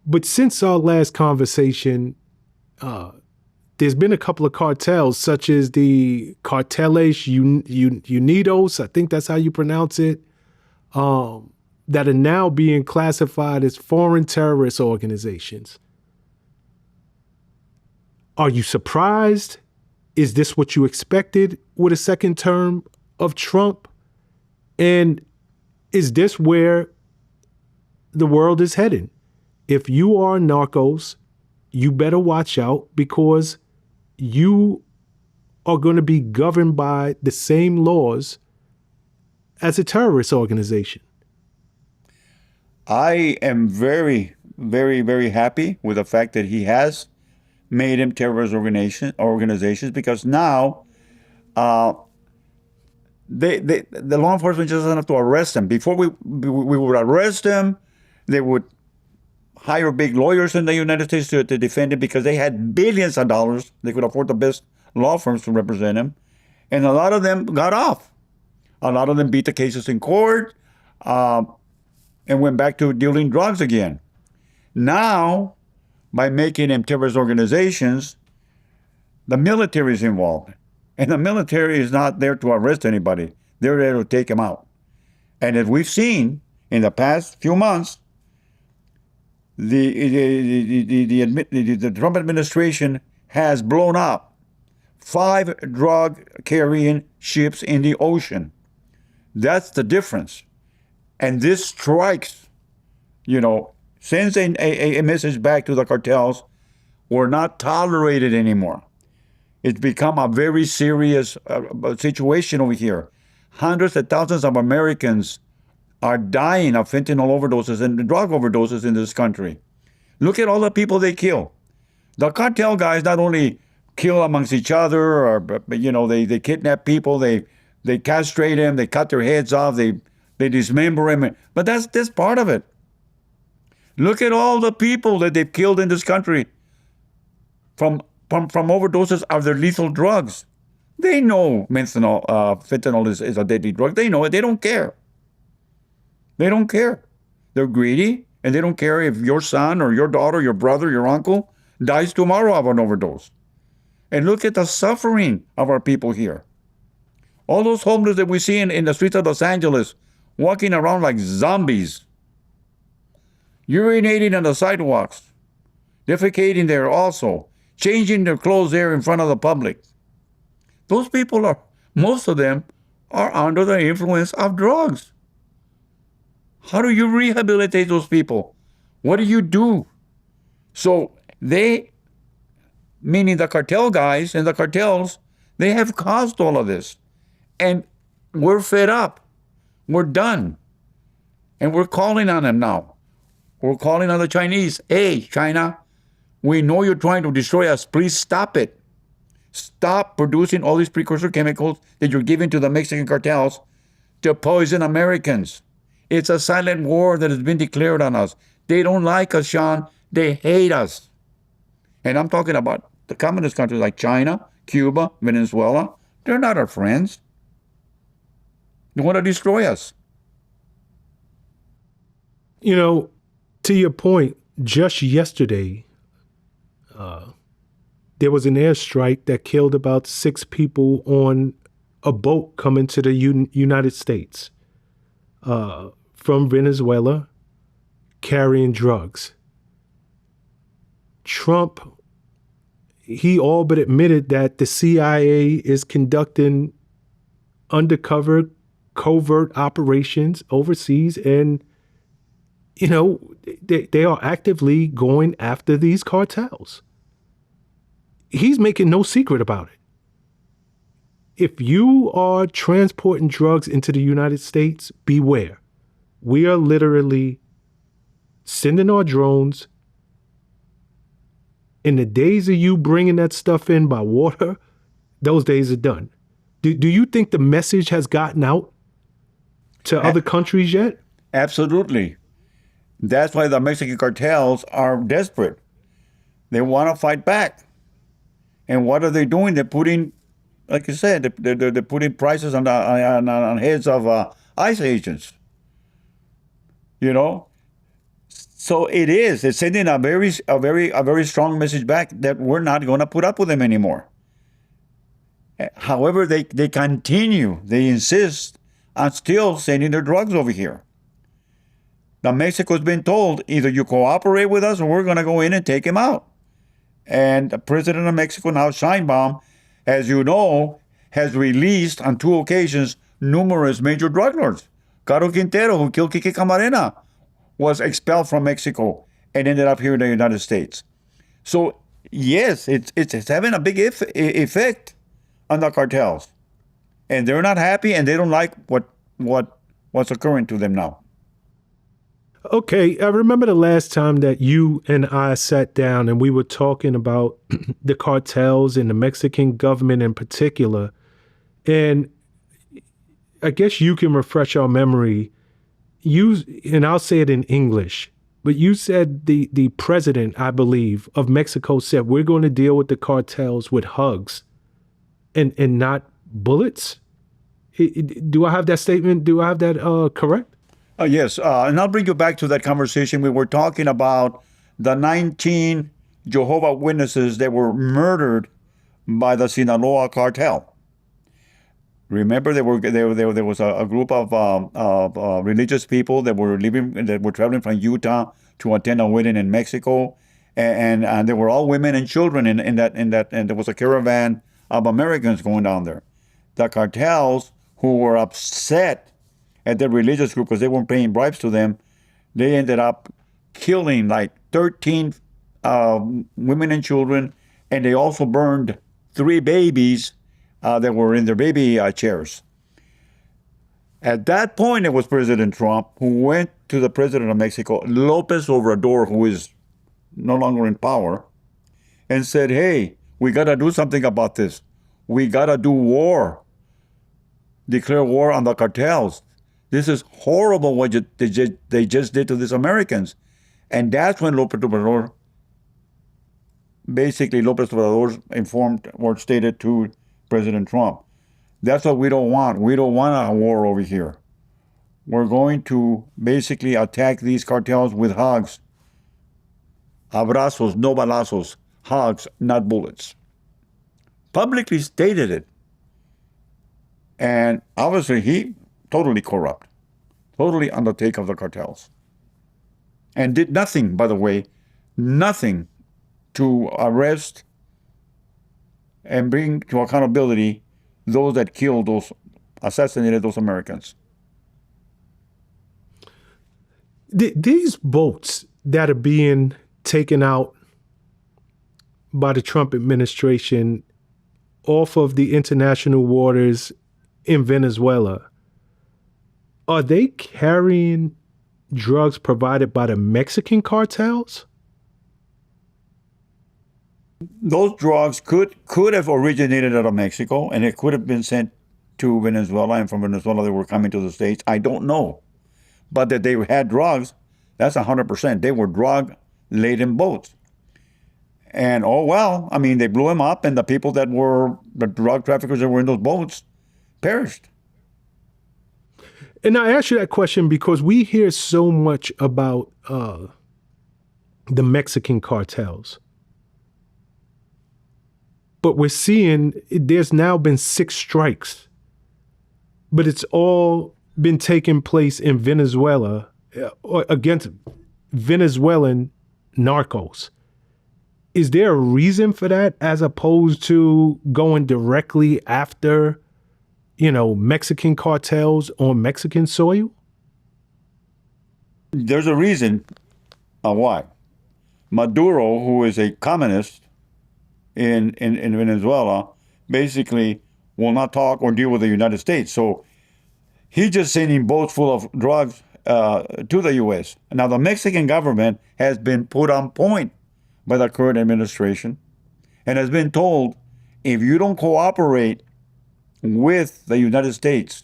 But since our last conversation, there's been a couple of cartels, such as the Carteles Unidos, I think that's how you pronounce it, that are now being classified as foreign terrorist organizations. Are you surprised? Is this what you expected with a second term of Trump? And is this where the world is heading? If you are narcos, you better watch out, because you are going to be governed by the same laws as a terrorist organization. I am very, very, very happy with the fact that he has made them terrorist organizations, because now the law enforcement just doesn't have to arrest them. Before we would arrest them, they would hire big lawyers in the United States to defend it, because they had billions of dollars. They could afford the best law firms to represent them. And a lot of them got off. A lot of them beat the cases in court and went back to dealing drugs again. Now, by making them terrorist organizations, the military is involved. And the military is not there to arrest anybody. They're there to take them out. And as we've seen in the past few months, the Trump administration has blown up 5 drug-carrying ships in the ocean. That's the difference. And this strikes, sends a message back to the cartels: we're not tolerated anymore. It's become a very serious situation over here. Hundreds of thousands of Americans are dying of fentanyl overdoses and drug overdoses in this country. Look at all the people they kill. The cartel guys not only kill amongst each other, or they kidnap people, they castrate them, they cut their heads off, they dismember them. But that's part of it. Look at all the people that they've killed in this country from overdoses of their lethal drugs. They know fentanyl is a deadly drug. They know it. They don't care. They don't care. They're greedy, and they don't care if your son or your daughter, your brother, your uncle dies tomorrow of an overdose. And look at the suffering of our people here. All those homeless that we see in the streets of Los Angeles, walking around like zombies, urinating on the sidewalks, defecating there also, changing their clothes there in front of the public. Those people most of them are under the influence of drugs. How do you rehabilitate those people? What do you do? So meaning the cartel guys and the cartels, they have caused all of this. And we're fed up. We're done. And we're calling on them now. We're calling on the Chinese. Hey, China, we know you're trying to destroy us. Please stop it. Stop producing all these precursor chemicals that you're giving to the Mexican cartels to poison Americans. It's a silent war that has been declared on us. They don't like us, Shawn. They hate us. And I'm talking about the communist countries like China, Cuba, Venezuela. They're not our friends. They want to destroy us. To your point, just yesterday, there was an airstrike that killed about 6 people on a boat coming to the United States from Venezuela, carrying drugs. Trump, he all but admitted that the CIA is conducting undercover, covert operations overseas, and they are actively going after these cartels. He's making no secret about it. If you are transporting drugs into the United States, beware. We are literally sending our drones. In the days of you bringing that stuff in by water, those days are done. Do you think the message has gotten out to other countries yet? Absolutely. That's why the Mexican cartels are desperate. They want to fight back. And what are they doing? They're putting, like you said, they're putting prices on heads of ICE agents. So it's sending a very strong message back that we're not going to put up with them anymore. However, they insist on still sending their drugs over here. Now, Mexico's been told, either you cooperate with us or we're going to go in and take him out. And the president of Mexico now, Sheinbaum, as you know, has released on 2 occasions numerous major drug lords. Caro Quintero, who killed Kike Camarena, was expelled from Mexico and ended up here in the United States. So yes, it's having a big effect on the cartels, and they're not happy, and they don't like what's occurring to them now. Okay, I remember the last time that you and I sat down and we were talking about the cartels and the Mexican government in particular. And I guess you can refresh our memory. And I'll say it in English, but you said the president, I believe, of Mexico said, we're going to deal with the cartels with hugs and not bullets. Do I have that statement? Do I have that correct? Yes, and I'll bring you back to that conversation. We were talking about the 19 Jehovah Witnesses that were murdered by the Sinaloa cartel. Remember, there was a group of religious people that were traveling from Utah to attend a wedding in Mexico, and they were all women and children in that, and there was a caravan of Americans going down there. The cartels, who were upset at the religious group because they weren't paying bribes to them, they ended up killing like 13 women and children, and they also burned 3 babies that were in their baby chairs. At that point, it was President Trump who went to the president of Mexico, Lopez Obrador, who is no longer in power, and said, hey, we got to do something about this. We got to do war, declare war on the cartels. This is horrible what they just did to these Americans. And that's when Lopez Obrador informed or stated to President Trump, that's what we don't want. We don't want a war over here. We're going to basically attack these cartels with hugs. Abrazos, no balazos. Hugs, not bullets. Publicly stated it. And obviously he totally corrupt, totally on the take of the cartels. And did nothing, by the way, nothing to arrest and bring to accountability those that assassinated those Americans. These boats that are being taken out by the Trump administration off of the international waters in Venezuela, are they carrying drugs provided by the Mexican cartels? Those drugs could have originated out of Mexico, and it could have been sent to Venezuela, and from Venezuela they were coming to the States. I don't know. But that they had drugs, that's 100%. They were drug-laden boats. And oh well, I mean, they blew them up, and the people that were the drug traffickers that were in those boats perished. And I ask you that question because we hear so much about the Mexican cartels. But we're seeing there's now been 6 strikes, but it's all been taking place in Venezuela against Venezuelan narcos. Is there a reason for that as opposed to going directly after, Mexican cartels on Mexican soil? There's a reason why. Maduro, who is a communist in Venezuela, basically will not talk or deal with the United States. So he's just sending boats full of drugs to the U.S. Now, the Mexican government has been put on point by the current administration and has been told, if you don't cooperate with the United States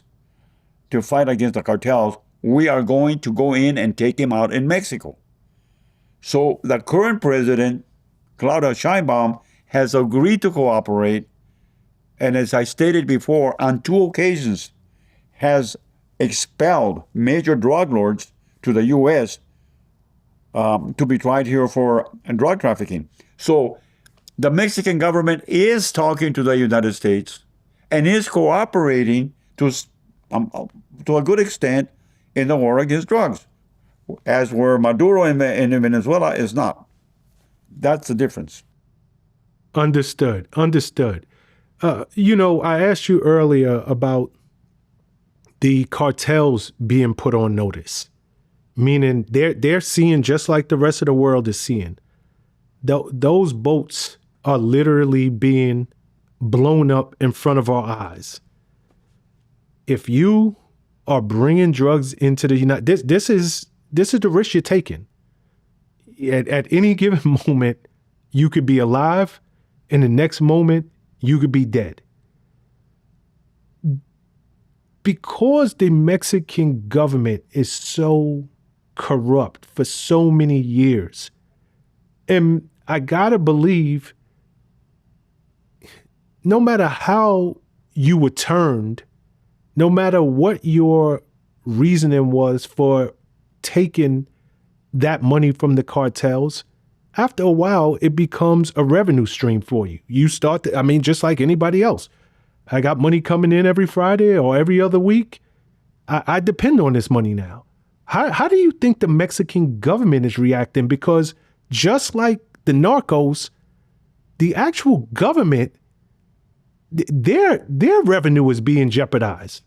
to fight against the cartels, we are going to go in and take him out in Mexico. So the current president, Claudia Sheinbaum, has agreed to cooperate, and as I stated before, on 2 occasions has expelled major drug lords to the U.S. To be tried here for drug trafficking. So the Mexican government is talking to the United States and is cooperating to a good extent in the war against drugs, as where Maduro in Venezuela is not. That's the difference. Understood. I asked you earlier about the cartels being put on notice, meaning they're seeing, just like the rest of the world is seeing, those boats are literally being blown up in front of our eyes. If you are bringing drugs into the United, this is the risk you're taking. At any given moment, you could be alive, and the next moment you could be dead. Because the Mexican government is so corrupt for so many years, and I gotta believe, no matter how you were turned, no matter what your reasoning was for taking that money from the cartels, after a while, it becomes a revenue stream for you. You start to, just like anybody else. I got money coming in every Friday or every other week. I depend on this money now. How do you think the Mexican government is reacting? Because just like the narcos, the actual government, their revenue is being jeopardized.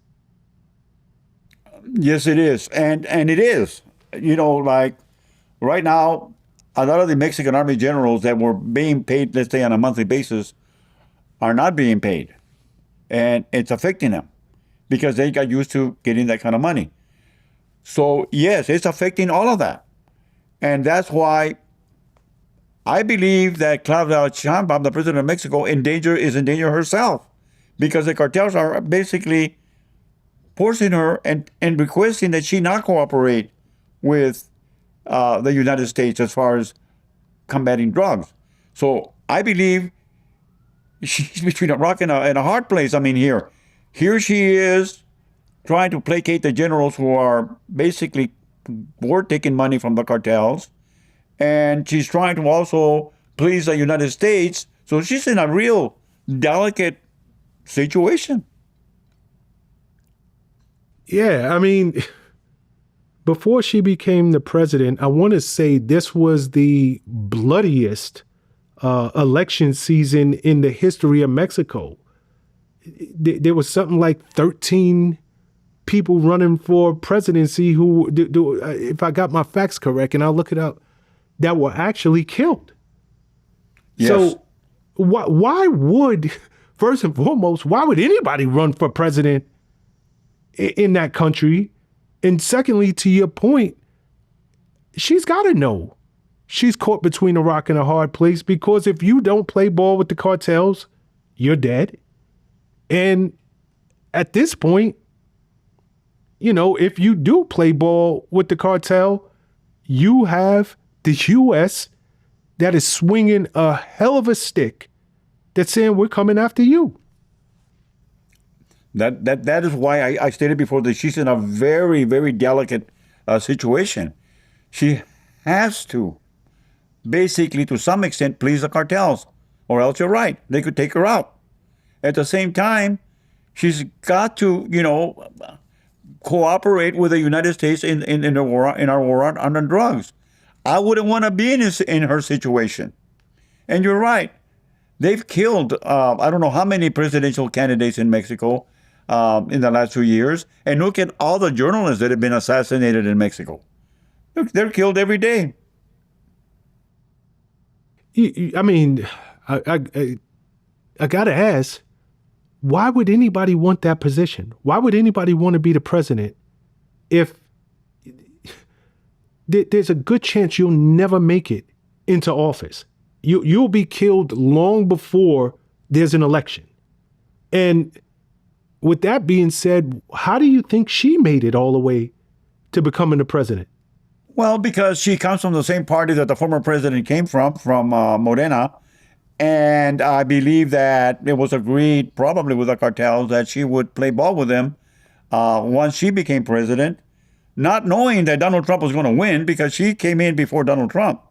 Yes, it is. And it is. Like right now, a lot of the Mexican Army generals that were being paid, let's say on a monthly basis, are not being paid. And it's affecting them because they got used to getting that kind of money. So yes, it's affecting all of that. And that's why I believe that Claudia Sheinbaum, the president of Mexico, is in danger herself, because the cartels are basically forcing her and requesting that she not cooperate with the United States as far as combating drugs. So I believe she's between a rock and a hard place. Here she is trying to placate the generals who are basically taking money from the cartels, and she's trying to also please the United States. So she's in a real delicate situation. Yeah, before she became the president, I want to say this was the bloodiest election season in the history of Mexico. There was something like 13 people running for presidency who, if I got my facts correct, and I'll look it up, that were actually killed. Yes. So why would, first and foremost, why would anybody run for president in that country? And secondly, to your point, she's got to know she's caught between a rock and a hard place, because if you don't play ball with the cartels, you're dead. And at this point, if you do play ball with the cartel, you have the U.S. that is swinging a hell of a stick that's saying we're coming after you. That is why I stated before that she's in a very, very delicate situation. She has to, basically, to some extent, please the cartels, or else you're right, they could take her out. At the same time, she's got to, cooperate with the United States in our war on drugs. I wouldn't want to be in her situation. And you're right. They've killed, I don't know how many presidential candidates in Mexico in the last 2 years. And look at all the journalists that have been assassinated in Mexico. Look, they're killed every day. I got to ask, why would anybody want that position? Why would anybody want to be the president if there's a good chance you'll never make it into office? You'll be killed long before there's an election. And with that being said, how do you think she made it all the way to becoming the president? Well, because she comes from the same party that the former president came from Morena. And I believe that it was agreed, probably with the cartels, that she would play ball with them once she became president, not knowing that Donald Trump was going to win, because she came in before Donald Trump,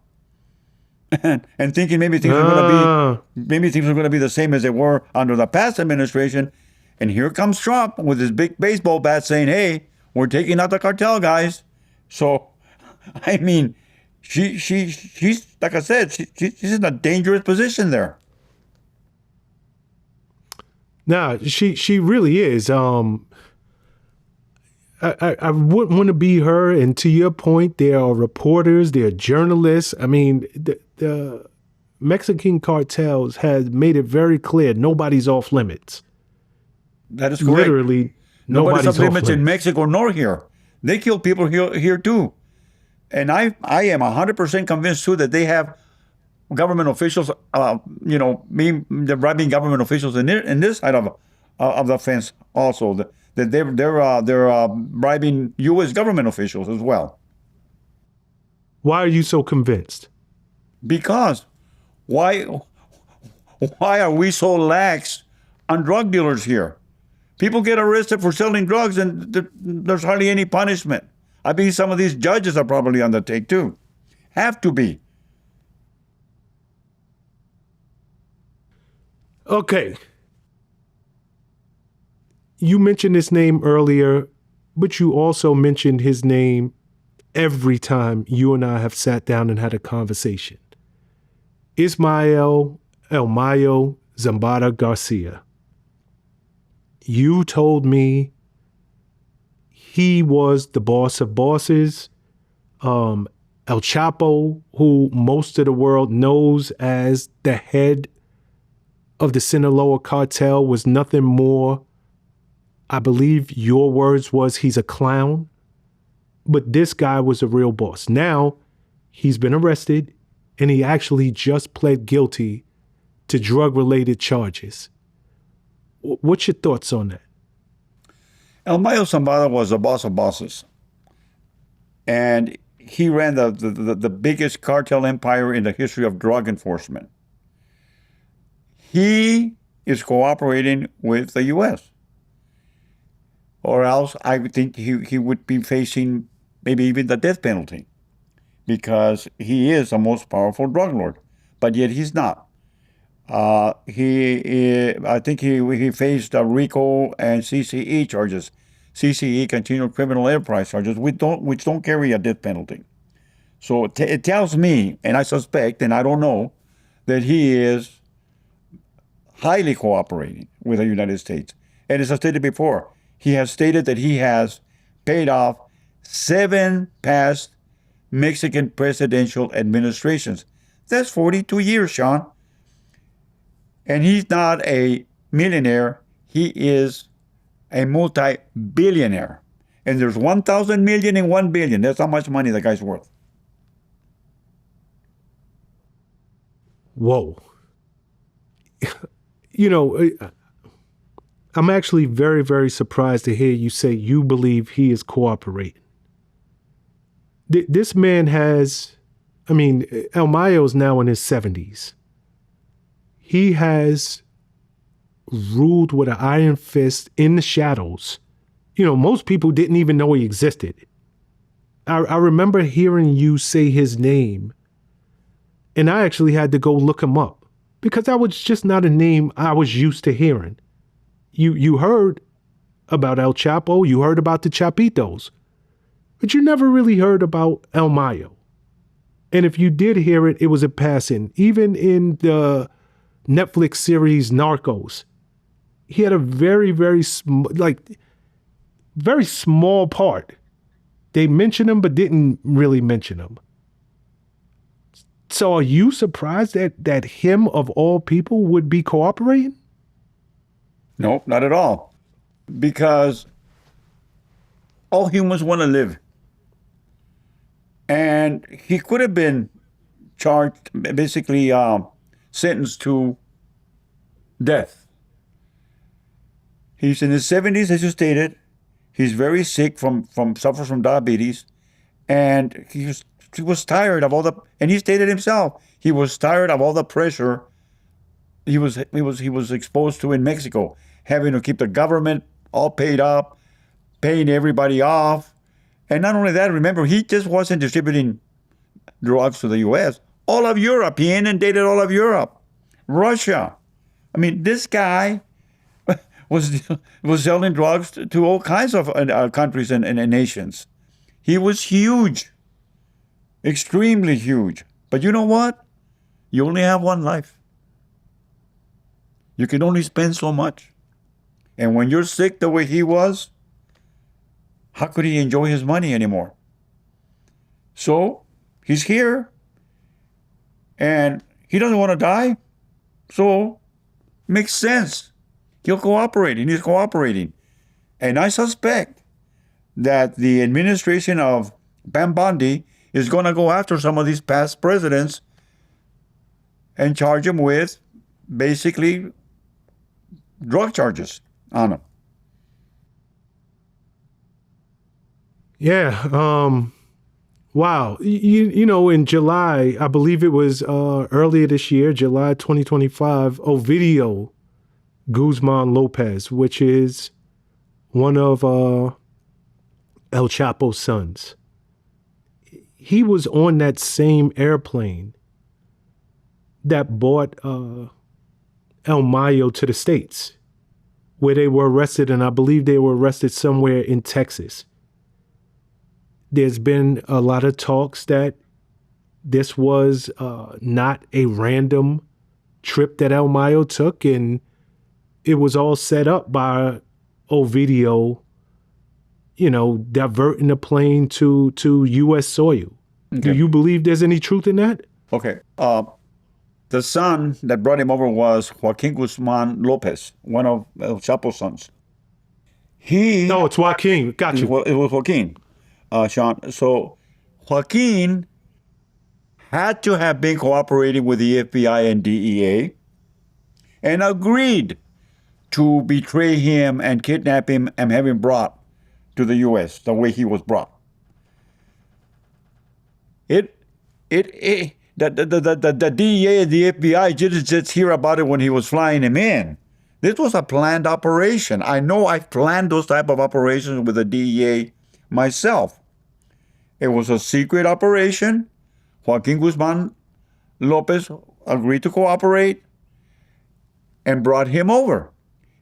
and thinking maybe things were going to be the same as they were under the past administration. And here comes Trump with his big baseball bat saying, "Hey, we're taking out the cartel, guys." So, she's like I said, she's in a dangerous position there. Nah, she really is. I wouldn't want to be her. And to your point, there are reporters, there are journalists. Mexican cartels has made it very clear nobody's off limits. That is correct. Literally, Nobody's off limits in limits. Mexico nor here. They kill people here too. And I am 100% convinced too that they have government officials, they're bribing government officials in this side of the fence also. That they're bribing U.S. government officials as well. Why are you so convinced? Because why are we so lax on drug dealers here? People get arrested for selling drugs and there's hardly any punishment. I think some of these judges are probably on the take too. Have to be. Okay. You mentioned his name earlier, but you also mentioned his name every time you and I have sat down and had a conversation. Ismael El Mayo Zambada Garcia. You told me he was the boss of bosses. El Chapo, who most of the world knows as the head of the Sinaloa cartel, was nothing more. I believe your words was he's a clown. But this guy was a real boss. Now, he's been arrested, and he actually just pled guilty to drug-related charges. What's your thoughts on that? El Mayo Zambada was the boss of bosses. And he ran the biggest cartel empire in the history of drug enforcement. He is cooperating with the U.S. Or else I would think he would be facing maybe even the death penalty because he is the most powerful drug lord, but yet he's not. I think he faced RICO and CCE charges. CCE, continual criminal enterprise charges, which don't carry a death penalty. So it tells me, and I suspect, and I don't know, that he is highly cooperating with the United States. And as I stated before, he has stated that he has paid off 7 past Mexican presidential administrations. That's 42 years, Shawn. And he's not a millionaire. He is a multi-billionaire. And there's 1,000 million and 1 billion. That's how much money the guy's worth. Whoa. I'm actually very, very surprised to hear you say you believe he is cooperating. This man has, El Mayo's now in his 70s. He has ruled with an iron fist in the shadows. Most people didn't even know he existed. I remember hearing you say his name, and I actually had to go look him up because that was just not a name I was used to hearing. You heard about El Chapo, you heard about the Chapitos, but you never really heard about El Mayo. And if you did hear it, it was a passing. Even in the Netflix series Narcos, he had a very, very very small part. They mentioned him, but didn't really mention him. So are you surprised that him of all people would be cooperating? No, not at all. Because all humans want to live. And he could have been charged, basically sentenced to death. He's in his 70s, as you stated. He's very sick suffers from diabetes. And he was tired of all the, and he stated himself, he was tired of all the pressure he was exposed to in Mexico, having to keep the government all paid up, paying everybody off. And not only that, remember, he just wasn't distributing drugs to the U.S. All of Europe, he inundated all of Europe. Russia. This guy was selling drugs to all kinds of countries and nations. He was huge, extremely huge. But you know what? You only have one life. You can only spend so much. And when you're sick the way he was, how could he enjoy his money anymore? So he's here, and He doesn't want to die. So, makes sense. He'll cooperate, and he's cooperating. And I suspect that the administration of Pam Bondi is going to go after some of these past presidents and charge them with basically drug charges on them. Yeah. Wow. You know, in July, I believe it was earlier this year, July 2025, Ovidio Guzman Lopez, which is one of El Chapo's sons. He was on that same airplane that brought El Mayo to the States, where they were arrested, and I believe they were arrested somewhere in Texas. There's been a lot of talks that this was not a random trip that El Mayo took, and it was all set up by Ovidio, you know, diverting the plane to U.S. soil. Okay. Do you believe there's any truth in that? Okay. The son that brought him over was Joaquin Guzman Lopez, one of El Chapo's sons. No, it's Joaquin. Got you. It was Joaquin, Shawn. So Joaquin had to have been cooperating with the FBI and DEA and agreed to betray him and kidnap him and have him brought to the U.S. the way he was brought. The DEA and the FBI didn't just hear about it when he was flying him in. This was a planned operation. I know I've planned those type of operations with the DEA myself. It was a secret operation. Joaquin Guzman Lopez agreed to cooperate and brought him over.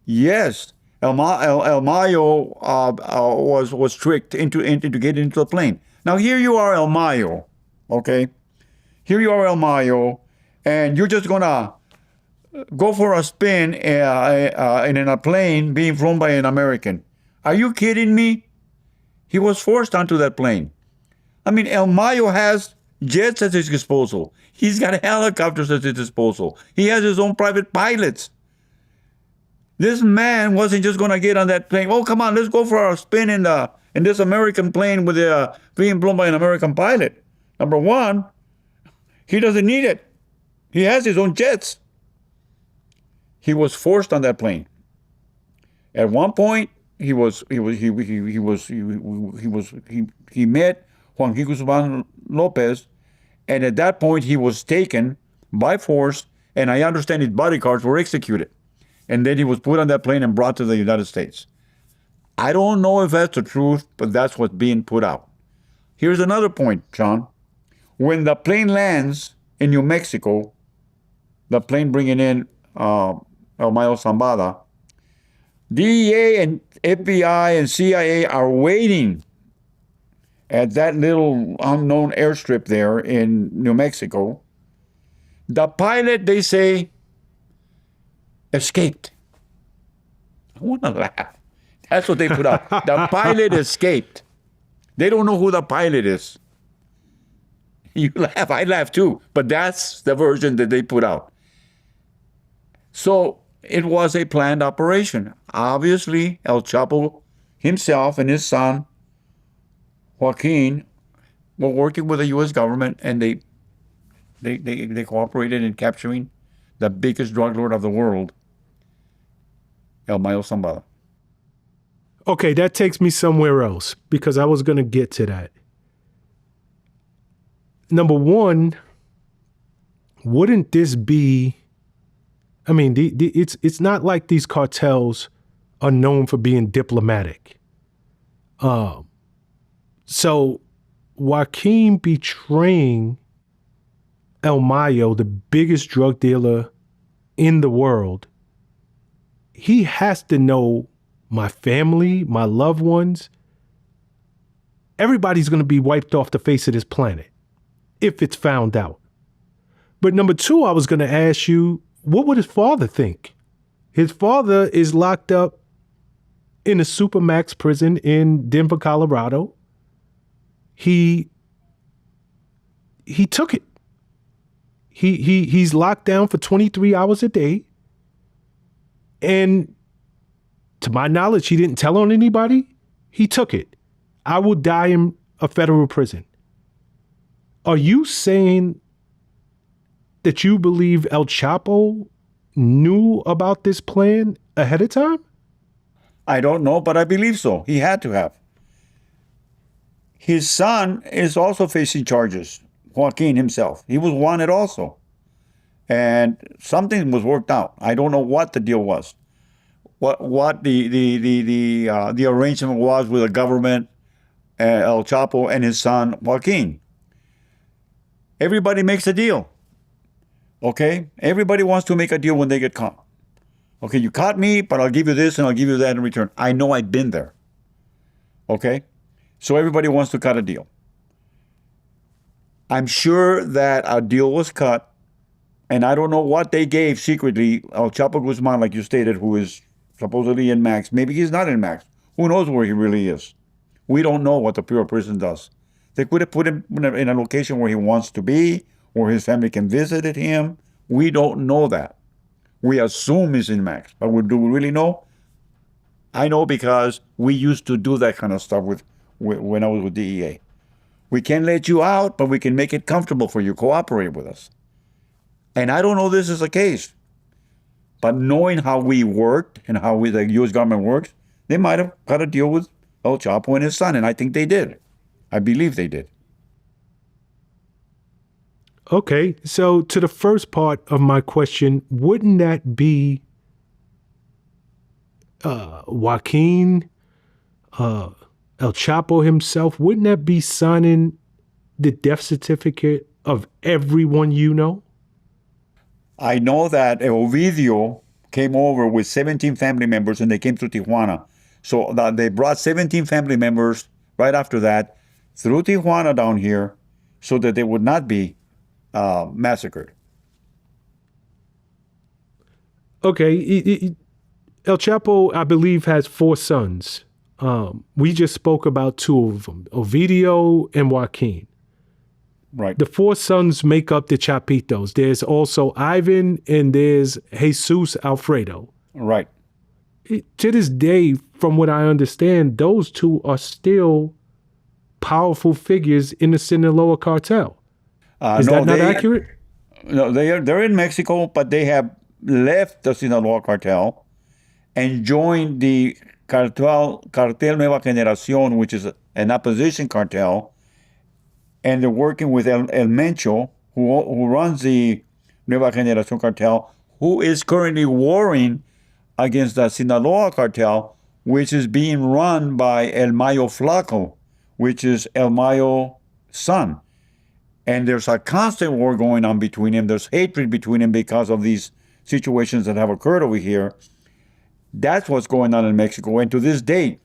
Yes, El Mayo was tricked into getting into the plane. Now here you are, El Mayo, okay? Here you are, El Mayo, and you're just gonna go for a spin in a plane being flown by an American. Are you kidding me? He was forced onto that plane. I mean, El Mayo has jets at his disposal. He's got helicopters at his disposal. He has his own private pilots. This man wasn't just going to get on that plane. Oh, come on, let's go for a spin in this American plane with being blown by an American pilot. Number one, he doesn't need it. He has his own jets. He was forced on that plane. At one point, he met Joaquin Guzman Lopez, and at that point he was taken by force, and I understand his bodyguards were executed. And then he was put on that plane and brought to the United States. I don't know if that's the truth, but that's what's being put out. Here's another point, Shawn. When the plane lands in New Mexico, the plane bringing in El Mayo Zambada, DEA and FBI and CIA are waiting at that little unknown airstrip there in New Mexico. The pilot, they say, escaped. I want to laugh. That's what they put out. The pilot escaped. They don't know who the pilot is. You laugh, I laugh too, but that's the version that they put out. So it was a planned operation. Obviously, El Chapo himself and his son, Joaquin, were working with the U.S. government, and they cooperated in capturing the biggest drug lord of the world, El Mayo Zambada. Okay, that takes me somewhere else because I was going to get to that. Number one, wouldn't this be, I mean, it's not like these cartels are known for being diplomatic. So Joaquin betraying El Mayo, the biggest drug dealer in the world, he has to know my family, my loved ones. Everybody's going to be wiped off the face of this planet if it's found out. But number two, I was going to ask you, what would his father think? His father is locked up in a supermax prison in Denver, Colorado. He took it. He's locked down for 23 hours a day. And to my knowledge, he didn't tell on anybody. He took it. I will die in a federal prison. Are you saying that you believe El Chapo knew about this plan ahead of time? I don't know, but I believe so. He had to have. His son is also facing charges, Joaquin himself. He was wanted also. And something was worked out. I don't know what the deal was. What the arrangement was with the government, El Chapo and his son Joaquin. Everybody makes a deal. Okay? Everybody wants to make a deal when they get caught. Okay, you caught me, but I'll give you this and I'll give you that in return. I know I've been there. Okay? So everybody wants to cut a deal. I'm sure that a deal was cut, and I don't know what they gave secretly. El Chapo Guzman, like you stated, who is supposedly in Max. Maybe he's not in Max. Who knows where he really is? We don't know what the Bureau of Prison does. They could have put him in a location where he wants to be, where his family can visit him. We don't know that. We assume he's in Max. But do we really know? I know because we used to do that kind of stuff when I was with DEA. We can't let you out, but we can make it comfortable for you. Cooperate with us. And I don't know this is the case. But knowing how we worked and how the U.S. government works, they might have cut a deal with El Chapo and his son. And I think they did. I believe they did. Okay, so to the first part of my question, wouldn't that be Joaquin, El Chapo himself? Wouldn't that be signing the death certificate of everyone you know? I know that Ovidio came over with 17 family members and they came through Tijuana. So they brought 17 family members right after that through Tijuana down here so that they would not be massacred. Okay, El Chapo, I believe, has 4 sons. We just spoke about 2 of them, Ovidio and Joaquin. Right. The 4 sons make up the Chapitos. There's also Ivan and there's Jesus Alfredo. Right. To this day, from what I understand, those 2 are still powerful figures in the Sinaloa cartel. Is that not accurate? No, they're in Mexico, but they have left the Sinaloa cartel and joined the Cartel Nueva Generación, which is an opposition cartel, and they're working with El Mencho, who runs the Nueva Generación cartel, who is currently warring against the Sinaloa cartel, which is being run by El Mayo Flaco, which is El Mayo's son. And there's a constant war going on between them. There's hatred between them because of these situations that have occurred over here. That's what's going on in Mexico. And to this day,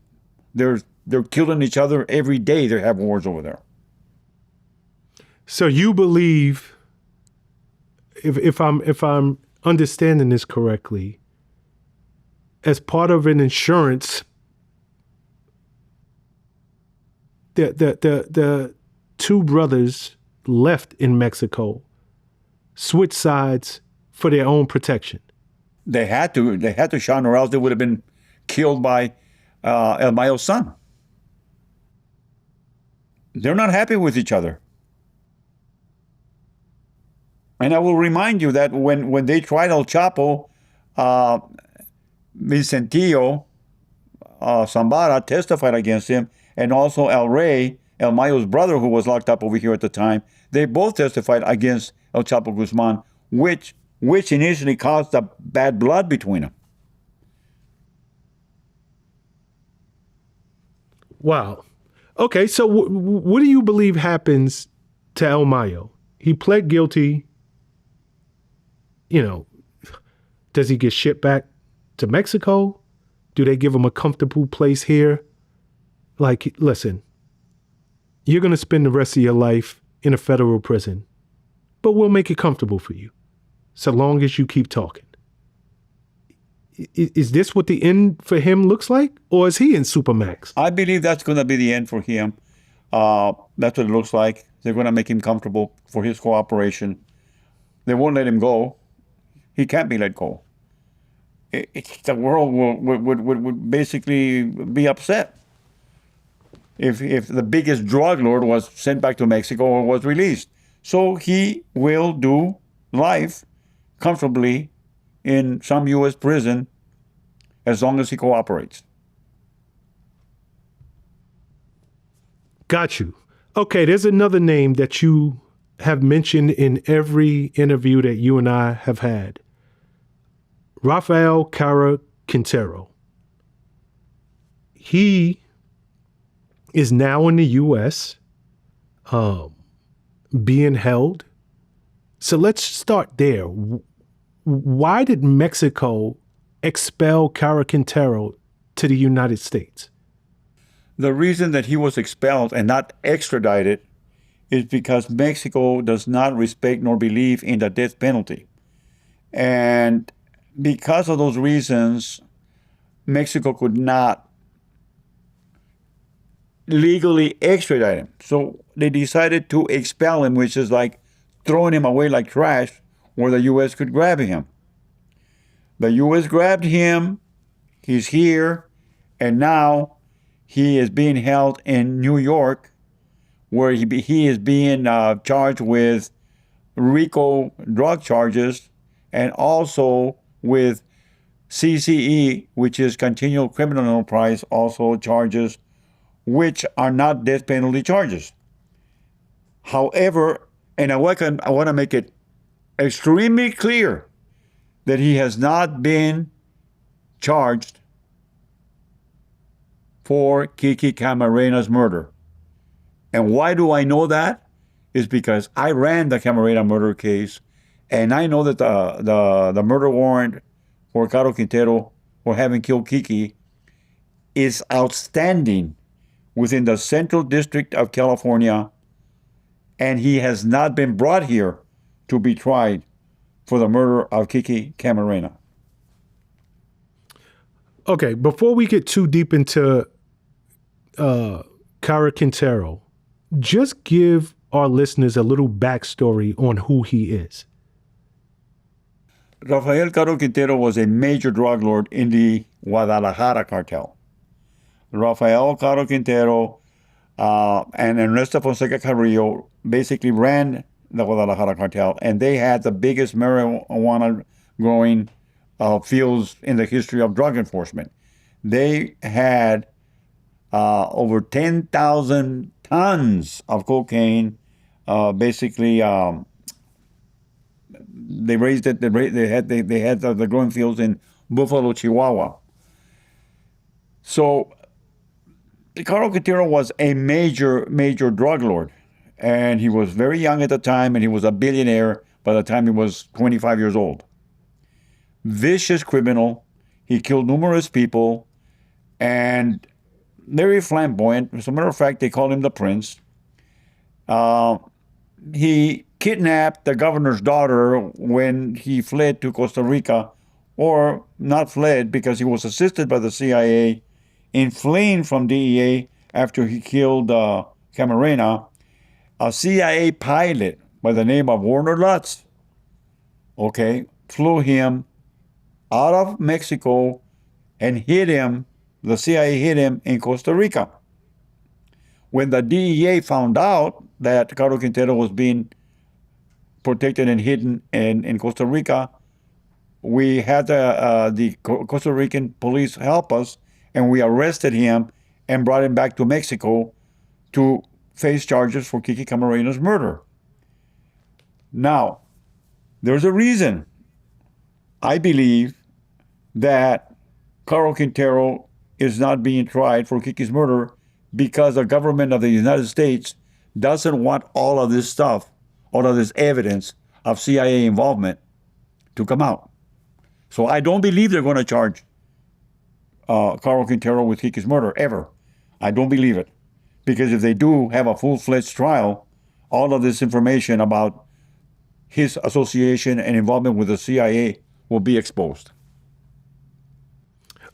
they're killing each other every day. They have wars over there. So you believe, if I'm understanding this correctly, as part of an insurance, the 2 brothers left in Mexico switched sides for their own protection. They had to, Shawn, or else they would have been killed by El Mayo's son. They're not happy with each other. And I will remind you that when they tried El Chapo, Vicentillo Zambara testified against him, and also El Rey, El Mayo's brother, who was locked up over here at the time. They both testified against El Chapo Guzman, which initially caused the bad blood between them. Wow. Okay, so what do you believe happens to El Mayo? He pled guilty. Does he get shipped back to Mexico? Do they give him a comfortable place here? Like, listen, you're going to spend the rest of your life in a federal prison, but we'll make it comfortable for you so long as you keep talking. Is this what the end for him looks like? Or is he in Supermax? I believe that's going to be the end for him. That's what it looks like. They're going to make him comfortable for his cooperation. They won't let him go. He can't be let go. The world would basically be upset if the biggest drug lord was sent back to Mexico or was released. So he will do life comfortably in some U.S. prison as long as he cooperates. Got you. Okay, there's another name that you have mentioned in every interview that you and I have had. Rafael Cara Quintero. He is now in the U.S. Being held. So let's start there. Why did Mexico expel Cara Quintero to the United States? The reason that he was expelled and not extradited is because Mexico does not respect nor believe in the death penalty. And because of those reasons, Mexico could not legally extradite him. So they decided to expel him, which is like throwing him away like trash, where the U.S. could grab him. The U.S. grabbed him, he's here, and now he is being held in New York, where he is being charged with RICO drug charges and also with CCE, which is continual criminal enterprise, also charges, which are not death penalty charges. However, and I want to make it extremely clear that he has not been charged for Kiki Camarena's murder. And why do I know that? Is because I ran the Camarena murder case, and I know that the murder warrant for Cara Quintero for having killed Kiki is outstanding within the Central District of California, and he has not been brought here to be tried for the murder of Kiki Camarena. Okay, before we get too deep into Cara Quintero, just give our listeners a little backstory on who he is. Rafael Cara Quintero was a major drug lord in the Guadalajara cartel. Rafael Cara Quintero and Ernesto Fonseca Carrillo basically ran the Guadalajara cartel, and they had the biggest marijuana growing fields in the history of drug enforcement. They had over 10,000 tons of cocaine. Basically, they raised it. They had the growing fields in Buffalo, Chihuahua. So Cara Quintero was a major drug lord, and he was very young at the time, and he was a billionaire by the time he was 25 years old. Vicious criminal. He killed numerous people, and very flamboyant. As a matter of fact, they called him the Prince. He kidnapped the governor's daughter when he fled to Costa Rica, or not fled because he was assisted by the CIA in fleeing from DEA after he killed Camarena. A CIA pilot by the name of Werner Lutz, flew him out of Mexico and hid him. The CIA hid him in Costa Rica. When the DEA found out that Cara Quintero was being protected and hidden in Costa Rica, we had the Costa Rican police help us, and we arrested him and brought him back to Mexico to face charges for Kiki Camarena's murder. Now, there's a reason I believe that Cara Quintero is not being tried for Kiki's murder, because the government of the United States doesn't want all of this stuff, all of this evidence of CIA involvement to come out. So I don't believe they're going to charge Cara Quintero with Kiki's murder, ever. I don't believe it. Because if they do have a full-fledged trial, all of this information about his association and involvement with the CIA will be exposed.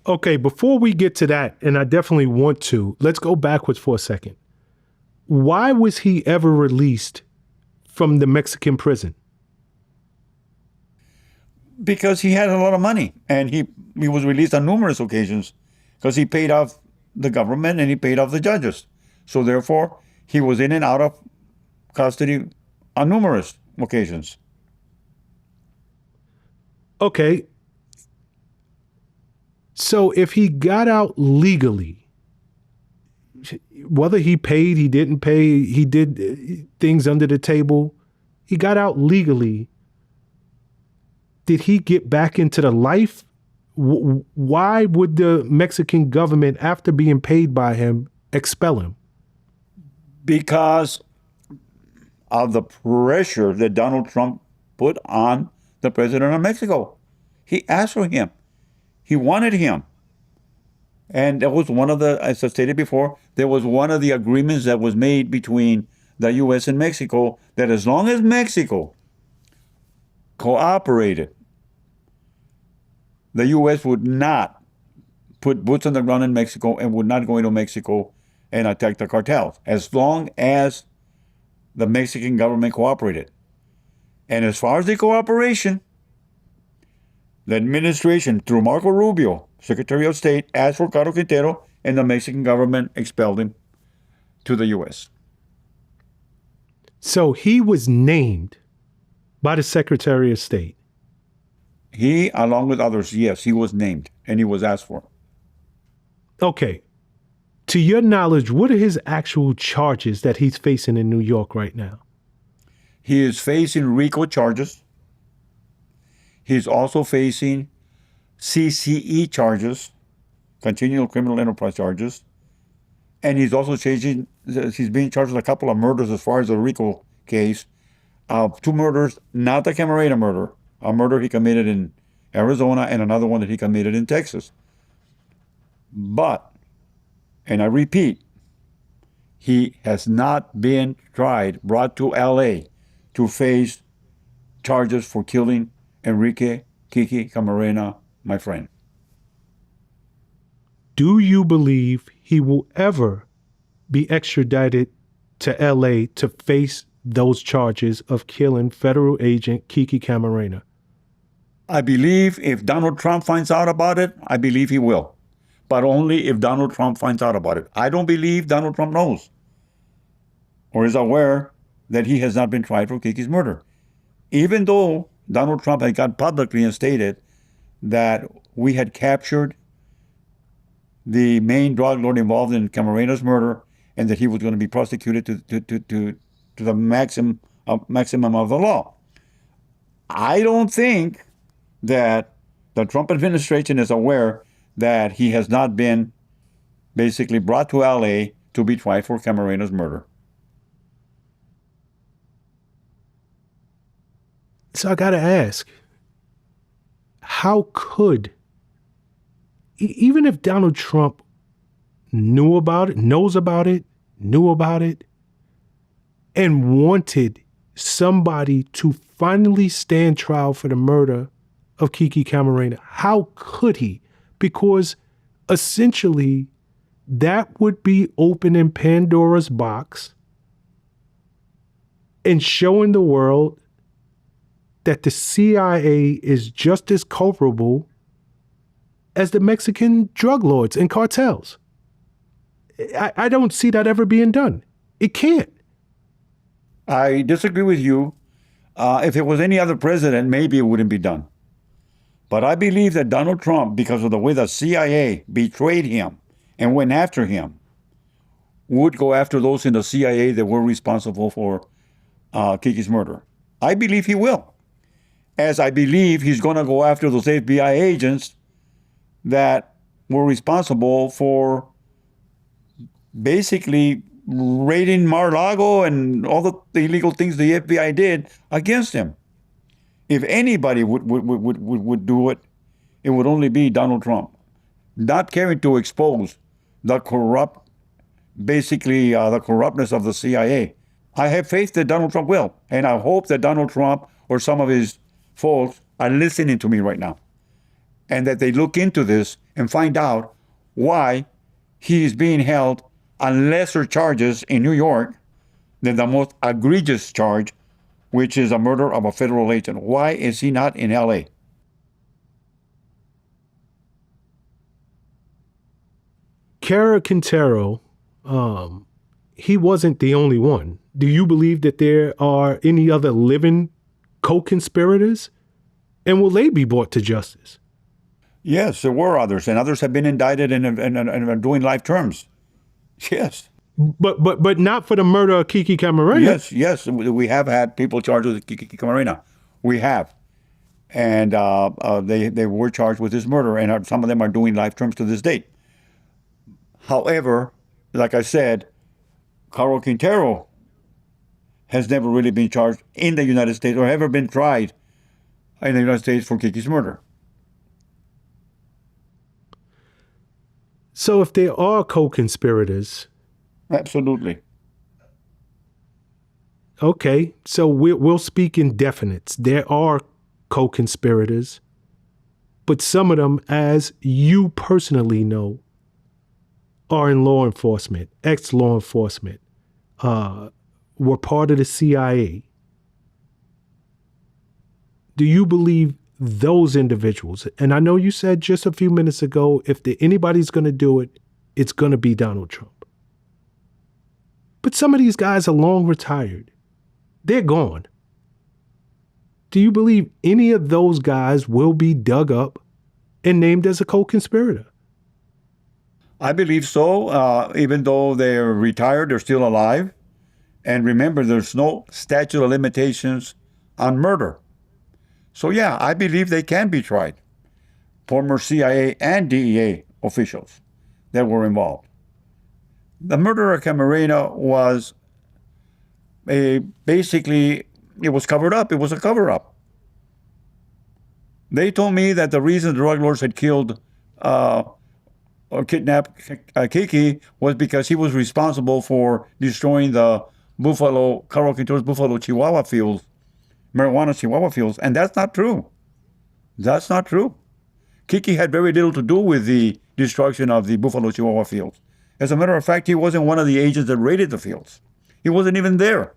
Okay, before we get to that, and I definitely want to, let's go backwards for a second. Why was he ever released from the Mexican prison? Because he had a lot of money, and he was released on numerous occasions because he paid off the government and he paid off the judges. So therefore, he was in and out of custody on numerous occasions. Okay. So if he got out legally, whether he paid, he didn't pay, he did things under the table, he got out legally. Did he get back into the life? Why would the Mexican government, after being paid by him, expel him? Because of the pressure that Donald Trump put on the president of Mexico. He asked for him. He wanted him. And that was one of the, as I stated before, there was one of the agreements that was made between the U.S. and Mexico that as long as Mexico cooperated, the U.S. would not put boots on the ground in Mexico and would not go into Mexico and attack the cartels, as long as the Mexican government cooperated. And as far as the cooperation, the administration, through Marco Rubio, Secretary of State, asked for Caro Quintero, and the Mexican government expelled him to the U.S. So he was named by the Secretary of State. He, along with others, yes, he was named and he was asked for. Okay. To your knowledge, what are his actual charges that he's facing in New York right now? He is facing RICO charges. He's also facing CCE charges, continual criminal enterprise charges. And he's also he's being charged with a couple of murders as far as the RICO case. 2 murders, not the Camarena murder, a murder he committed in Arizona and another one that he committed in Texas. But, and I repeat, he has not been brought to LA to face charges for killing Enrique Kiki Camarena, my friend. Do you believe he will ever be extradited to LA to face those charges of killing federal agent Kiki Camarena? I believe if Donald Trump finds out about it, I believe he will. But only if Donald Trump finds out about it. I don't believe Donald Trump knows or is aware that he has not been tried for Kiki's murder. Even though Donald Trump had gone publicly and stated that we had captured the main drug lord involved in Camarena's murder and that he was going to be prosecuted to the maximum of the law. I don't think that the Trump administration is aware that he has not been basically brought to LA to be tried for Camarena's murder. So I got to ask, how could, even if Donald Trump knew about it, knows about it, knew about it, and wanted somebody to finally stand trial for the murder of Kiki Camarena, how could he? Because essentially that would be opening Pandora's box and showing the world that the CIA is just as culpable as the Mexican drug lords and cartels. I don't see that ever being done. It can't. I disagree with you. If it was any other president, maybe it wouldn't be done. But I believe that Donald Trump, because of the way the CIA betrayed him and went after him, would go after those in the CIA that were responsible for Kiki's murder. I believe he will. As I believe he's going to go after those FBI agents that were responsible for basically raiding Mar-a-Lago and all the illegal things the FBI did against him. If anybody would do it, it would only be Donald Trump. Not caring to expose the the corruptness of the CIA. I have faith that Donald Trump will. And I hope that Donald Trump or some of his folks are listening to me right now. And that they look into this and find out why he is being held on lesser charges in New York than the most egregious charge, which is a murder of a federal agent. Why is he not in LA? Cara Quintero, he wasn't the only one. Do you believe that there are any other living co-conspirators? And will they be brought to justice? Yes, there were others, and others have been indicted and are doing life terms. Yes. But not for the murder of Kiki Camarena. Yes, we have had people charged with Kiki Camarena. We have. And they were charged with this murder, and some of them are doing life terms to this date. However, like I said, Carlos Quintero has never really been charged in the United States or ever been tried in the United States for Kiki's murder. So if there are co-conspirators... Absolutely. Okay, so we'll speak in definites. There are co-conspirators, but some of them, as you personally know, are in law enforcement, ex-law enforcement, were part of the CIA. Do you believe those individuals, and I know you said just a few minutes ago, if anybody's going to do it, it's going to be Donald Trump. But some of these guys are long retired. They're gone. Do you believe any of those guys will be dug up and named as a co-conspirator? I believe so. Even though they're retired, they're still alive. And remember, there's no statute of limitations on murder. So yeah, I believe they can be tried. Former CIA and DEA officials that were involved. The murder of Camarena was basically, it was covered up. It was a cover-up. They told me that the reason the drug lords had killed or kidnapped Kiki was because he was responsible for destroying the Carlos Quintero's Buffalo Chihuahua fields, marijuana Chihuahua fields, and that's not true. That's not true. Kiki had very little to do with the destruction of the Buffalo Chihuahua fields. As a matter of fact, he wasn't one of the agents that raided the fields. He wasn't even there.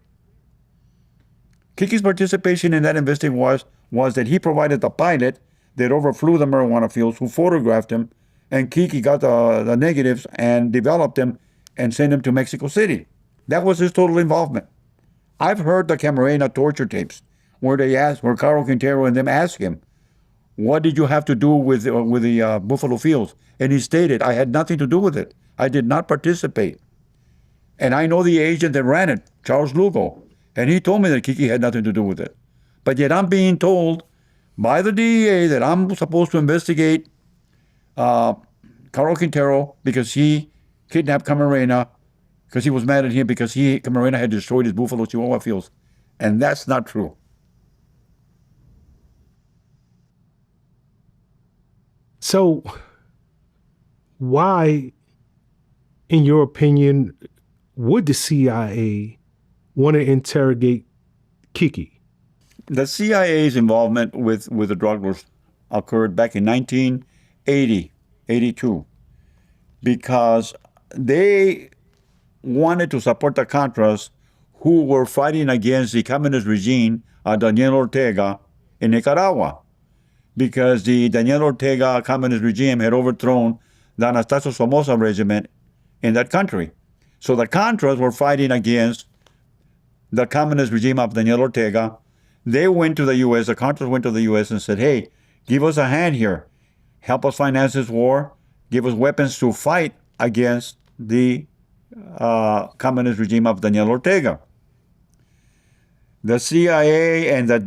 Kiki's participation in that investigation was that he provided the pilot that overflew the marijuana fields, who photographed him, and Kiki got the negatives and developed them and sent them to Mexico City. That was his total involvement. I've heard the Camarena torture tapes where Carlos Quintero and them asked him, "What did you have to do with the Buffalo Fields?" And he stated, "I had nothing to do with it. I did not participate. And I know the agent that ran it, Charles Lugo, and he told me that Kiki had nothing to do with it. But yet I'm being told by the DEA that I'm supposed to investigate Carlos Quintero because he kidnapped Camarena, because he was mad at him because Camarena had destroyed his Buffalo Chihuahua fields." And that's not true. So why, in your opinion, would the CIA want to interrogate Kiki? The CIA's involvement with the drug lords occurred back in 1980, 82, because they wanted to support the Contras who were fighting against the communist regime, Daniel Ortega, in Nicaragua, because the Daniel Ortega communist regime had overthrown the Anastasio Somoza regiment in that country. So the Contras were fighting against the communist regime of Daniel Ortega. They went to the U.S., the Contras went to the U.S. and said, "Hey, give us a hand here. Help us finance this war. Give us weapons to fight against the communist regime of Daniel Ortega." The CIA and the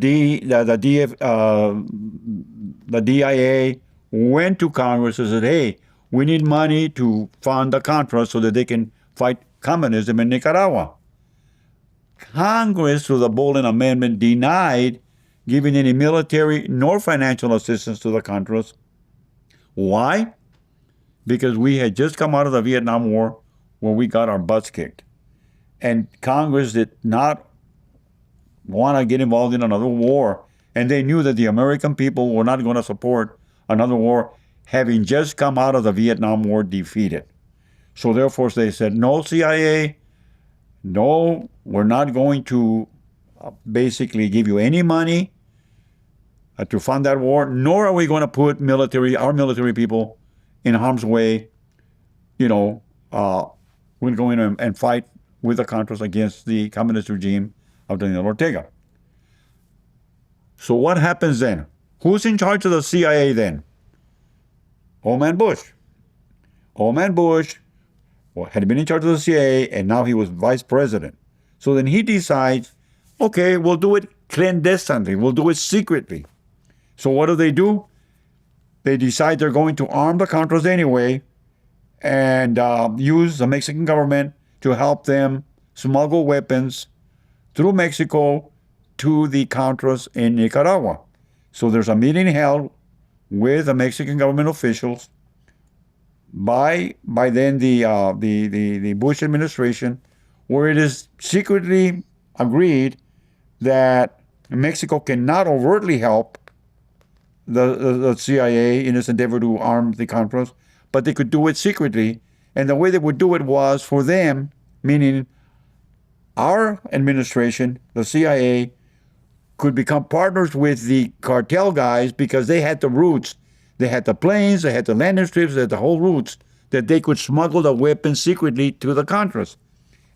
DIA went to Congress and said, "Hey, we need money to fund the Contras so that they can fight communism in Nicaragua." Congress, through the Bolin Amendment, denied giving any military nor financial assistance to the Contras. Why? Because we had just come out of the Vietnam War where we got our butts kicked. And Congress did not want to get involved in another war. And they knew that the American people were not going to support another war, having just come out of the Vietnam War defeated. So therefore they said, "No, CIA, no, we're not going to basically give you any money to fund that war, nor are we going to put our military people in harm's way will go in and fight with the Contras against the communist regime of Daniel Ortega. So what happens then? Who's in charge of the CIA then? Old Man Bush. Old Man Bush had been in charge of the CIA, and now he was vice president. So then he decides, okay, we'll do it clandestinely. We'll do it secretly. So what do? They decide they're going to arm the Contras anyway and use the Mexican government to help them smuggle weapons through Mexico to the Contras in Nicaragua. So there's a meeting held with the Mexican government officials by then the Bush administration, where it is secretly agreed that Mexico cannot overtly help the CIA in its endeavor to arm the Contras, but they could do it secretly. And the way they would do it was for them, meaning our administration, the CIA, could become partners with the cartel guys because they had the routes. They had the planes, they had the landing strips, they had the whole routes that they could smuggle the weapons secretly to the Contras.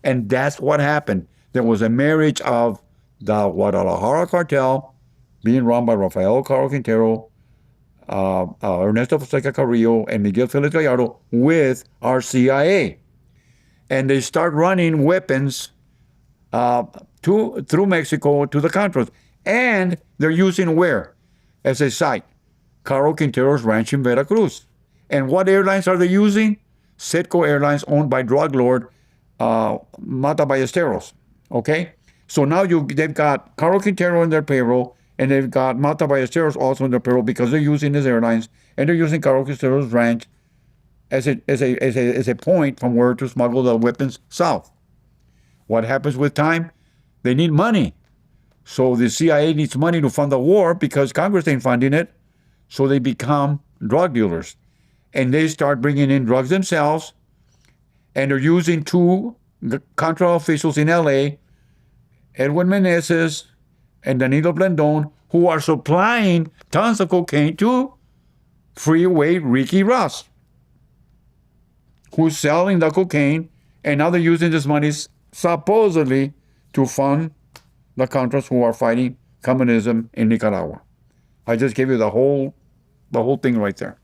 And that's what happened. There was a marriage of the Guadalajara cartel being run by Rafael Caro Quintero, Ernesto Fonseca Carrillo, and Miguel Felix Gallardo with our CIA. And they start running weapons through Mexico to the Contras. And they're using where? As a site? Caro Quintero's ranch in Veracruz. And what airlines are they using? Setco Airlines, owned by drug lord Mata Ballesteros. Okay? So now they've got Caro Quintero in their payroll, and they've got Mata Ballesteros also in their payroll because they're using his airlines, and they're using Caro Quintero's ranch as a point from where to smuggle the weapons south. What happens with time? They need money. So the CIA needs money to fund the war because Congress ain't funding it. So they become drug dealers. And they start bringing in drugs themselves. And they're using two Contra officials in LA, Edwin Menezes and Danilo Blandon, who are supplying tons of cocaine to Freeway Ricky Ross, who's selling the cocaine. And now they're using this money supposedly to fund the Contras who are fighting communism in Nicaragua. I just gave you the whole thing right there.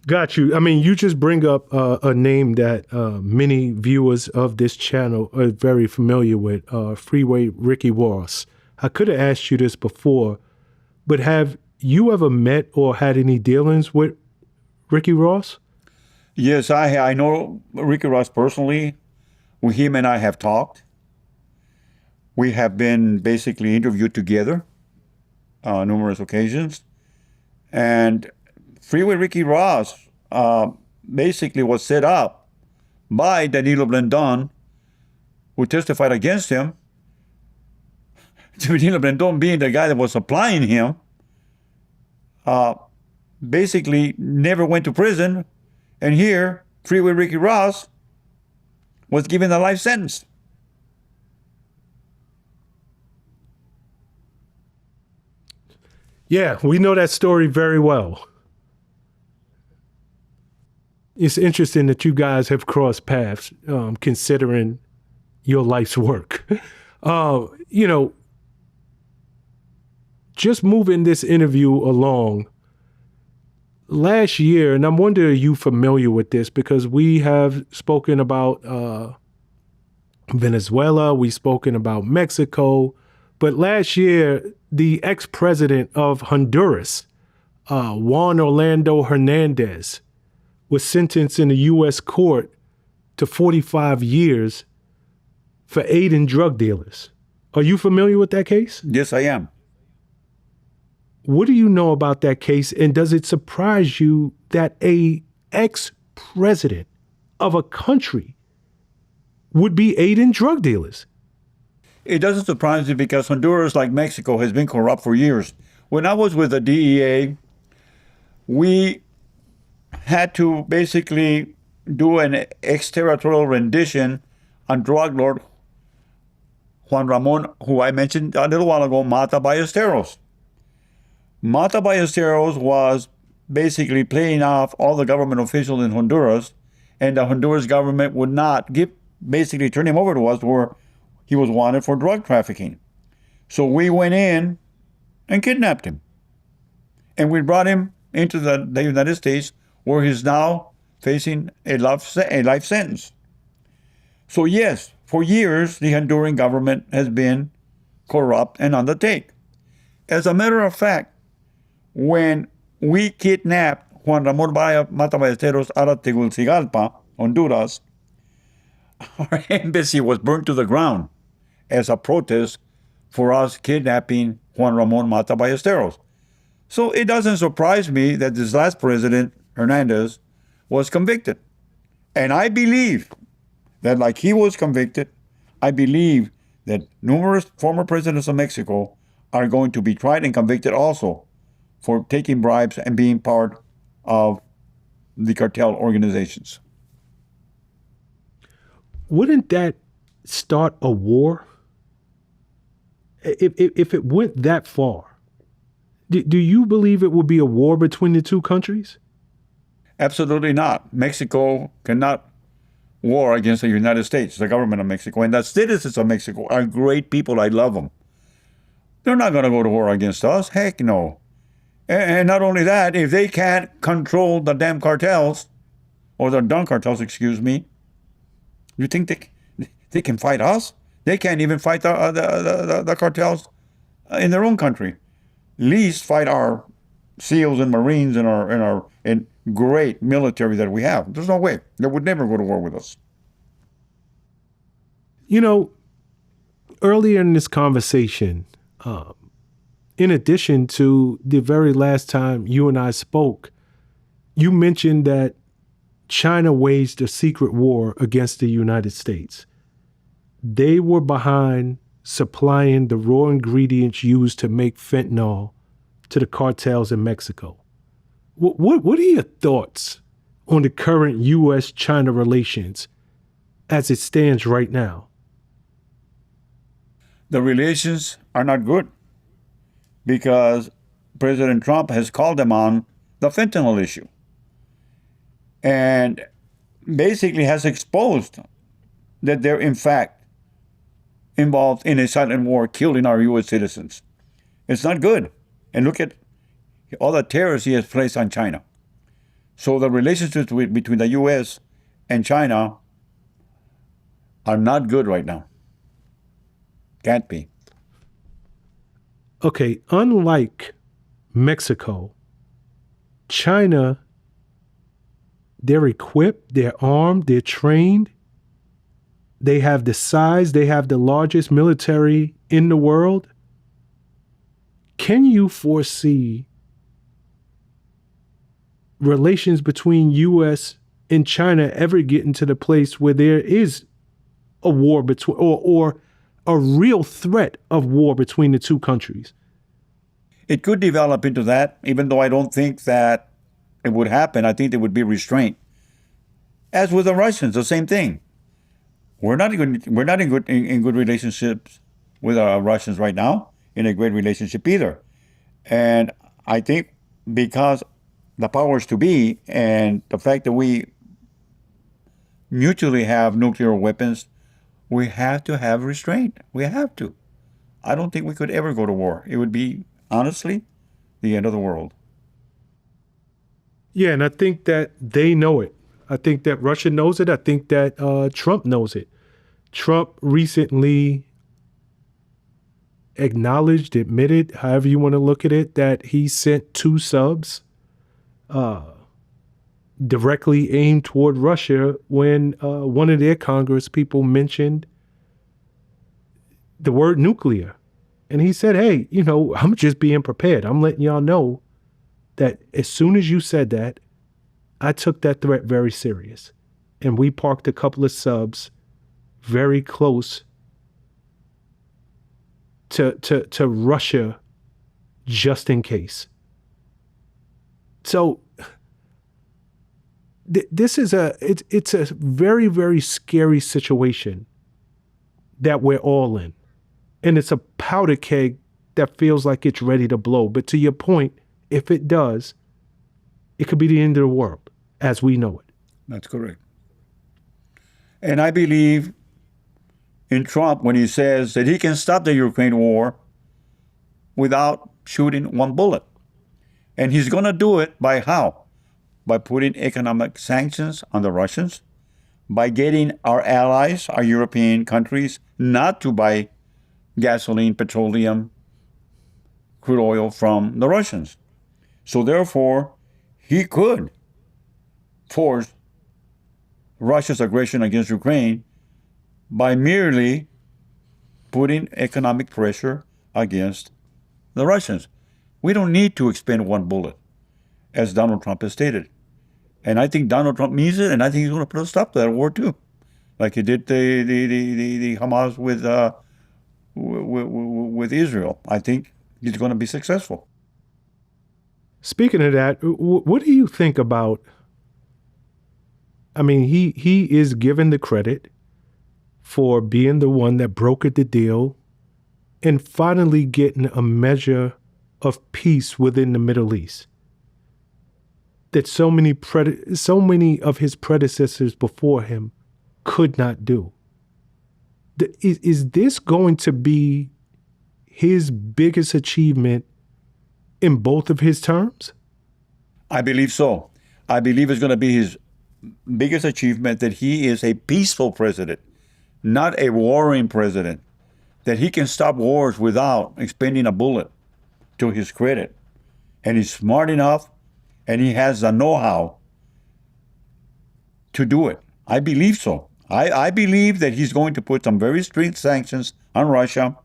Got you. I mean, you just bring up a name that many viewers of this channel are very familiar with, Freeway Ricky Ross. I could have asked you this before, but have you ever met or had any dealings with Ricky Ross? Yes, I know Ricky Ross personally. With him and I have talked. We have been basically interviewed together on numerous occasions. And Freeway Ricky Ross basically was set up by Danilo Blandon, who testified against him. Danilo Blandon, being the guy that was supplying him, basically never went to prison. And here, Freeway Ricky Ross was given a life sentence. Yeah, we know that story very well. It's interesting that you guys have crossed paths, considering your life's work. Just moving this interview along, last year, and I'm wondering, are you familiar with this? Because we have spoken about Venezuela, we've spoken about Mexico, but last year, the ex-president of Honduras, Juan Orlando Hernandez, was sentenced in a U.S. court to 45 years for aiding drug dealers. Are you familiar with that case? Yes, I am. What do you know about that case, and does it surprise you that a ex-president of a country would be aiding drug dealers? It doesn't surprise me because Honduras, like Mexico, has been corrupt for years. When I was with the DEA, we had to basically do an exterritorial rendition on drug lord Juan Ramon, who I mentioned a little while ago, Mata Ballesteros. Mata Ballesteros was basically playing off all the government officials in Honduras and the Honduras government would not basically turn him over to us where he was wanted for drug trafficking. So we went in and kidnapped him. And we brought him into the United States where he's now facing a life sentence. So yes, for years, the Honduran government has been corrupt and undertake. As a matter of fact, when we kidnapped Juan Ramon Mata Ballesteros out of Tegucigalpa, Honduras, our embassy was burned to the ground as a protest for us kidnapping Juan Ramon Mata Ballesteros. So it doesn't surprise me that this last president, Hernandez, was convicted. And I believe that like he was convicted, I believe that numerous former presidents of Mexico are going to be tried and convicted also for taking bribes and being part of the cartel organizations. Wouldn't that start a war? If it went that far, do you believe it would be a war between the two countries? Absolutely not. Mexico cannot war against the United States, the government of Mexico, and the citizens of Mexico are great people. I love them. They're not going to go to war against us. Heck no. And not only that, if they can't control the damn cartels, or the dumb cartels, excuse me, you think they can fight us? They can't even fight the cartels in their own country. Least fight our SEALs and Marines and our great military that we have. There's no way. They would never go to war with us. You know, earlier in this conversation, in addition to the very last time you and I spoke, you mentioned that China waged a secret war against the United States. They were behind supplying the raw ingredients used to make fentanyl to the cartels in Mexico. What are your thoughts on the current U.S.-China relations as it stands right now? The relations are not good because President Trump has called them on the fentanyl issue and basically has exposed that they're in fact involved in a silent war killing our U.S. citizens. It's not good. And look at all the terrors he has placed on China. So the relationships between the U.S. and China are not good right now. Can't be. Okay, unlike Mexico, China, they're equipped, they're armed, they're trained. They have the size, they have the largest military in the world. Can you foresee relations between U.S. and China ever getting to the place where there is a war between, or a real threat of war between the two countries? It could develop into that, even though I don't think that it would happen. I think there would be restraint. As with the Russians, the same thing. We're not in good relationships with our Russians right now, in a great relationship either. And I think because the powers to be and the fact that we mutually have nuclear weapons, we have to have restraint. We have to. I don't think we could ever go to war. It would be, honestly, the end of the world. Yeah, and I think that they know it. I think that Russia knows it. I think that Trump knows it. Trump recently acknowledged, admitted, however you want to look at it, that he sent 2 subs directly aimed toward Russia when one of their Congress people mentioned the word nuclear. And he said, hey, I'm just being prepared. I'm letting y'all know that as soon as you said that, I took that threat very serious. And we parked a couple of subs very close to Russia just in case. So this is it's a very, very scary situation that we're all in. And it's a powder keg that feels like it's ready to blow. But to your point, if it does, it could be the end of the world as we know it. That's correct. And I believe in Trump when he says that he can stop the Ukraine war without shooting one bullet. And he's going to do it by how? By putting economic sanctions on the Russians, by getting our allies, our European countries, not to buy gasoline, petroleum, crude oil from the Russians. So therefore, he could force Russia's aggression against Ukraine by merely putting economic pressure against the Russians. We don't need to expend one bullet, as Donald Trump has stated. And I think Donald Trump means it, and I think he's going to put a stop to that war too, like he did the Hamas with Israel. I think he's going to be successful. Speaking of that, what do you think about? I mean, he is given the credit for being the one that brokered the deal and finally getting a measure of peace within the Middle East that so many of his predecessors before him could not do. Is this going to be his biggest achievement in both of his terms? I believe so. I believe it's going to be his biggest achievement that he is a peaceful president, not a warring president, that he can stop wars without expending a bullet, to his credit. And he's smart enough and he has the know-how to do it. I believe so. I believe that he's going to put some very strict sanctions on Russia,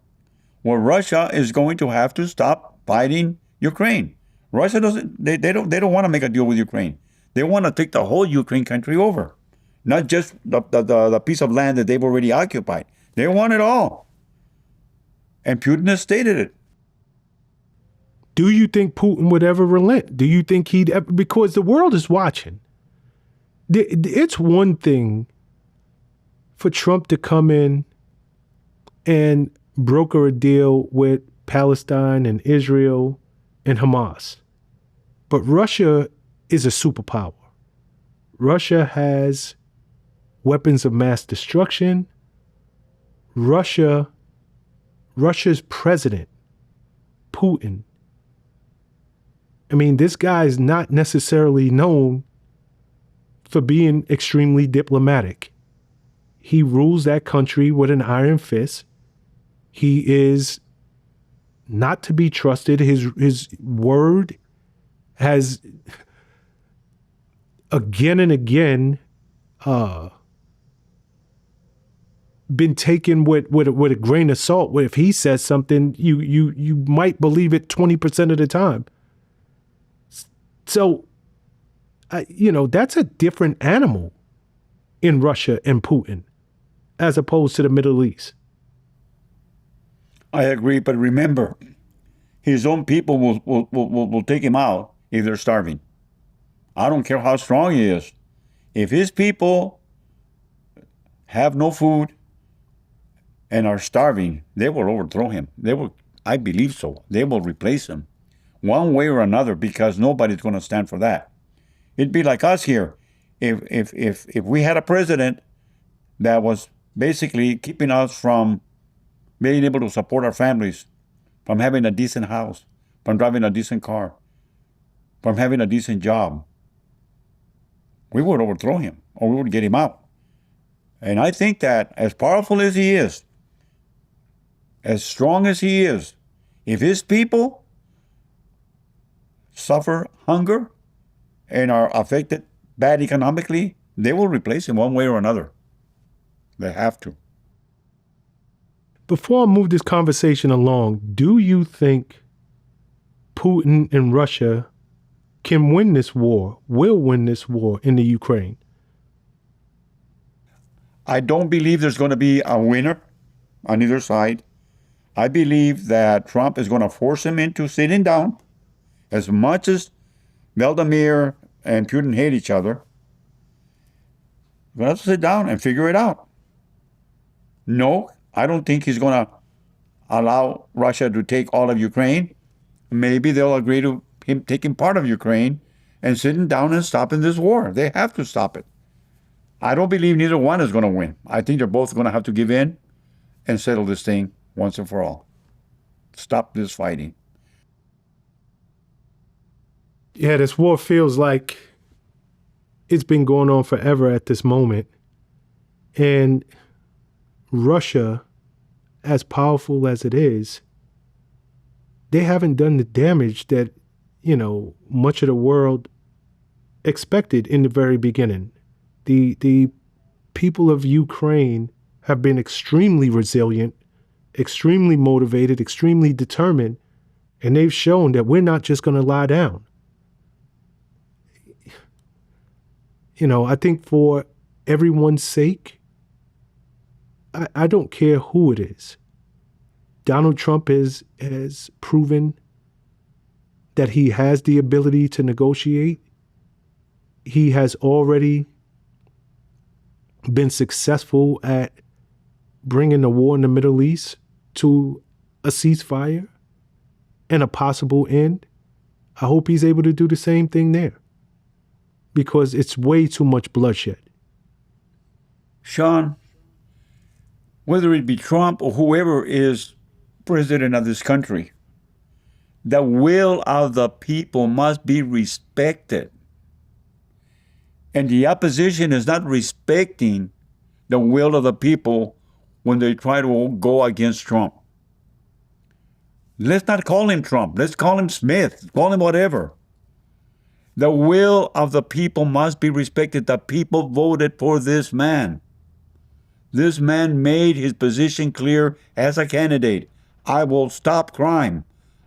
where Russia is going to have to stop fighting Ukraine. Russia they don't want to make a deal with Ukraine. They want to take the whole Ukraine country over, not just the piece of land that they've already occupied. They want it all. And Putin has stated it. Do you think Putin would ever relent? Do you think he'd ever, because the world is watching. It's one thing for Trump to come in and broker a deal with Palestine and Israel and Hamas. But Russia is a superpower. Russia has weapons of mass destruction. Russia's president, Putin, I mean, this guy is not necessarily known for being extremely diplomatic. He rules that country with an iron fist. He is not to be trusted. His word has again and again been taken with a grain of salt. Where if he says something, you might believe it 20% of the time. So, that's a different animal in Russia and Putin, as opposed to the Middle East. I agree, but remember, his own people will take him out if they're starving. I don't care how strong he is. If his people have no food and are starving, they will overthrow him. I believe so. They will replace him one way or another, because nobody's going to stand for that. It'd be like us here. If we had a president that was basically keeping us from being able to support our families, from having a decent house, from driving a decent car, from having a decent job, we would overthrow him, or we would get him out. And I think that as powerful as he is, as strong as he is, if his people suffer hunger and are affected bad economically, they will replace him one way or another. They have to. Before I move this conversation along, do you think Putin and Russia can win this war, will win this war in the Ukraine? I don't believe there's going to be a winner on either side. I believe that Trump is going to force him into sitting down. As much as Vladimir and Putin hate each other, we're going to have to sit down and figure it out. No, I don't think he's going to allow Russia to take all of Ukraine. Maybe they'll agree to him taking part of Ukraine and sitting down and stopping this war. They have to stop it. I don't believe neither one is going to win. I think they're both going to have to give in and settle this thing once and for all. Stop this fighting. Yeah, this war feels like it's been going on forever at this moment. And Russia, as powerful as it is, they haven't done the damage that, much of the world expected in the very beginning. The people of Ukraine have been extremely resilient, extremely motivated, extremely determined, and they've shown that we're not just going to lie down. I think for everyone's sake, I don't care who it is. Donald Trump has proven that he has the ability to negotiate. He has already been successful at bringing the war in the Middle East to a ceasefire and a possible end. I hope he's able to do the same thing there, because it's way too much bloodshed. Shawn, whether it be Trump or whoever is president of this country, the will of the people must be respected. And the opposition is not respecting the will of the people when they try to go against Trump. Let's not call him Trump. Let's call him Smith. Call him whatever. The will of the people must be respected. The people voted for this man. This man made his position clear as a candidate. I will stop crime.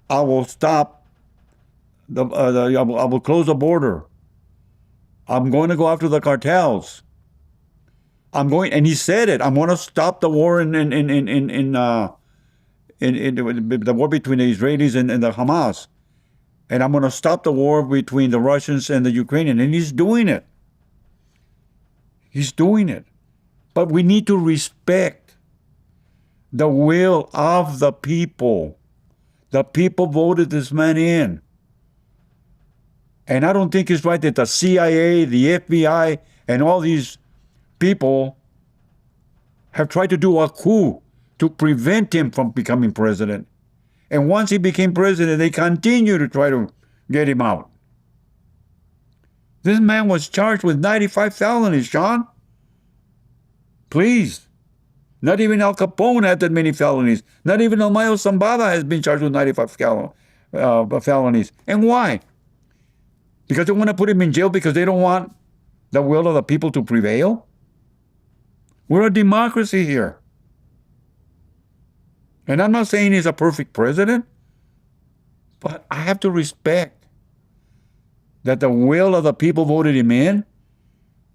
I will stop I will close the border. I'm going to go after the cartels. And he said it. I'm going to stop the war in the war between the Israelis and the Hamas. And I'm going to stop the war between the Russians and the Ukrainians. And he's doing it. He's doing it. But we need to respect the will of the people. The people voted this man in. And I don't think it's right that the CIA, the FBI, and all these people have tried to do a coup to prevent him from becoming president. And once he became president, they continue to try to get him out. This man was charged with 95 felonies, Shawn. Please. Not even Al Capone had that many felonies. Not even El Mayo Zambada has been charged with 95 felonies. And why? Because they want to put him in jail because they don't want the will of the people to prevail? We're a democracy here. And I'm not saying he's a perfect president, but I have to respect that the will of the people voted him in,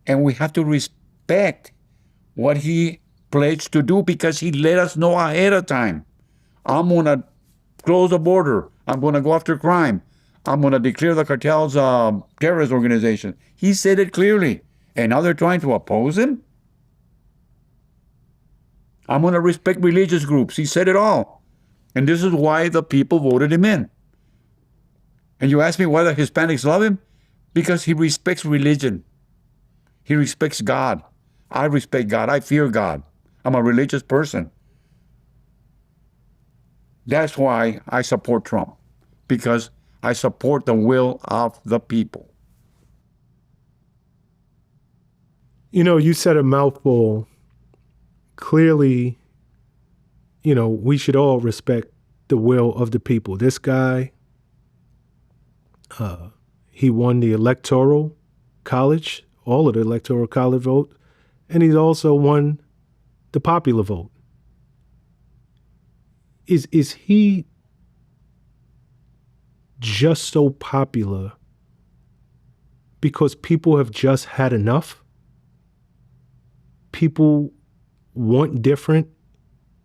and we have to respect what he pledged to do because he let us know ahead of time. I'm going to close the border. I'm going to go after crime. I'm going to declare the cartels a terrorist organization. He said it clearly. And now they're trying to oppose him? I'm going to respect religious groups. He said it all. And this is why the people voted him in. And you ask me why the Hispanics love him? Because he respects religion. He respects God. I respect God. I fear God. I'm a religious person. That's why I support Trump. Because I support the will of the people. You said a mouthful. Clearly, we should all respect the will of the people. This guy, he won the electoral college, all of the electoral college vote, and he's also won the popular vote. Is he just so popular because people have just had enough? People want different,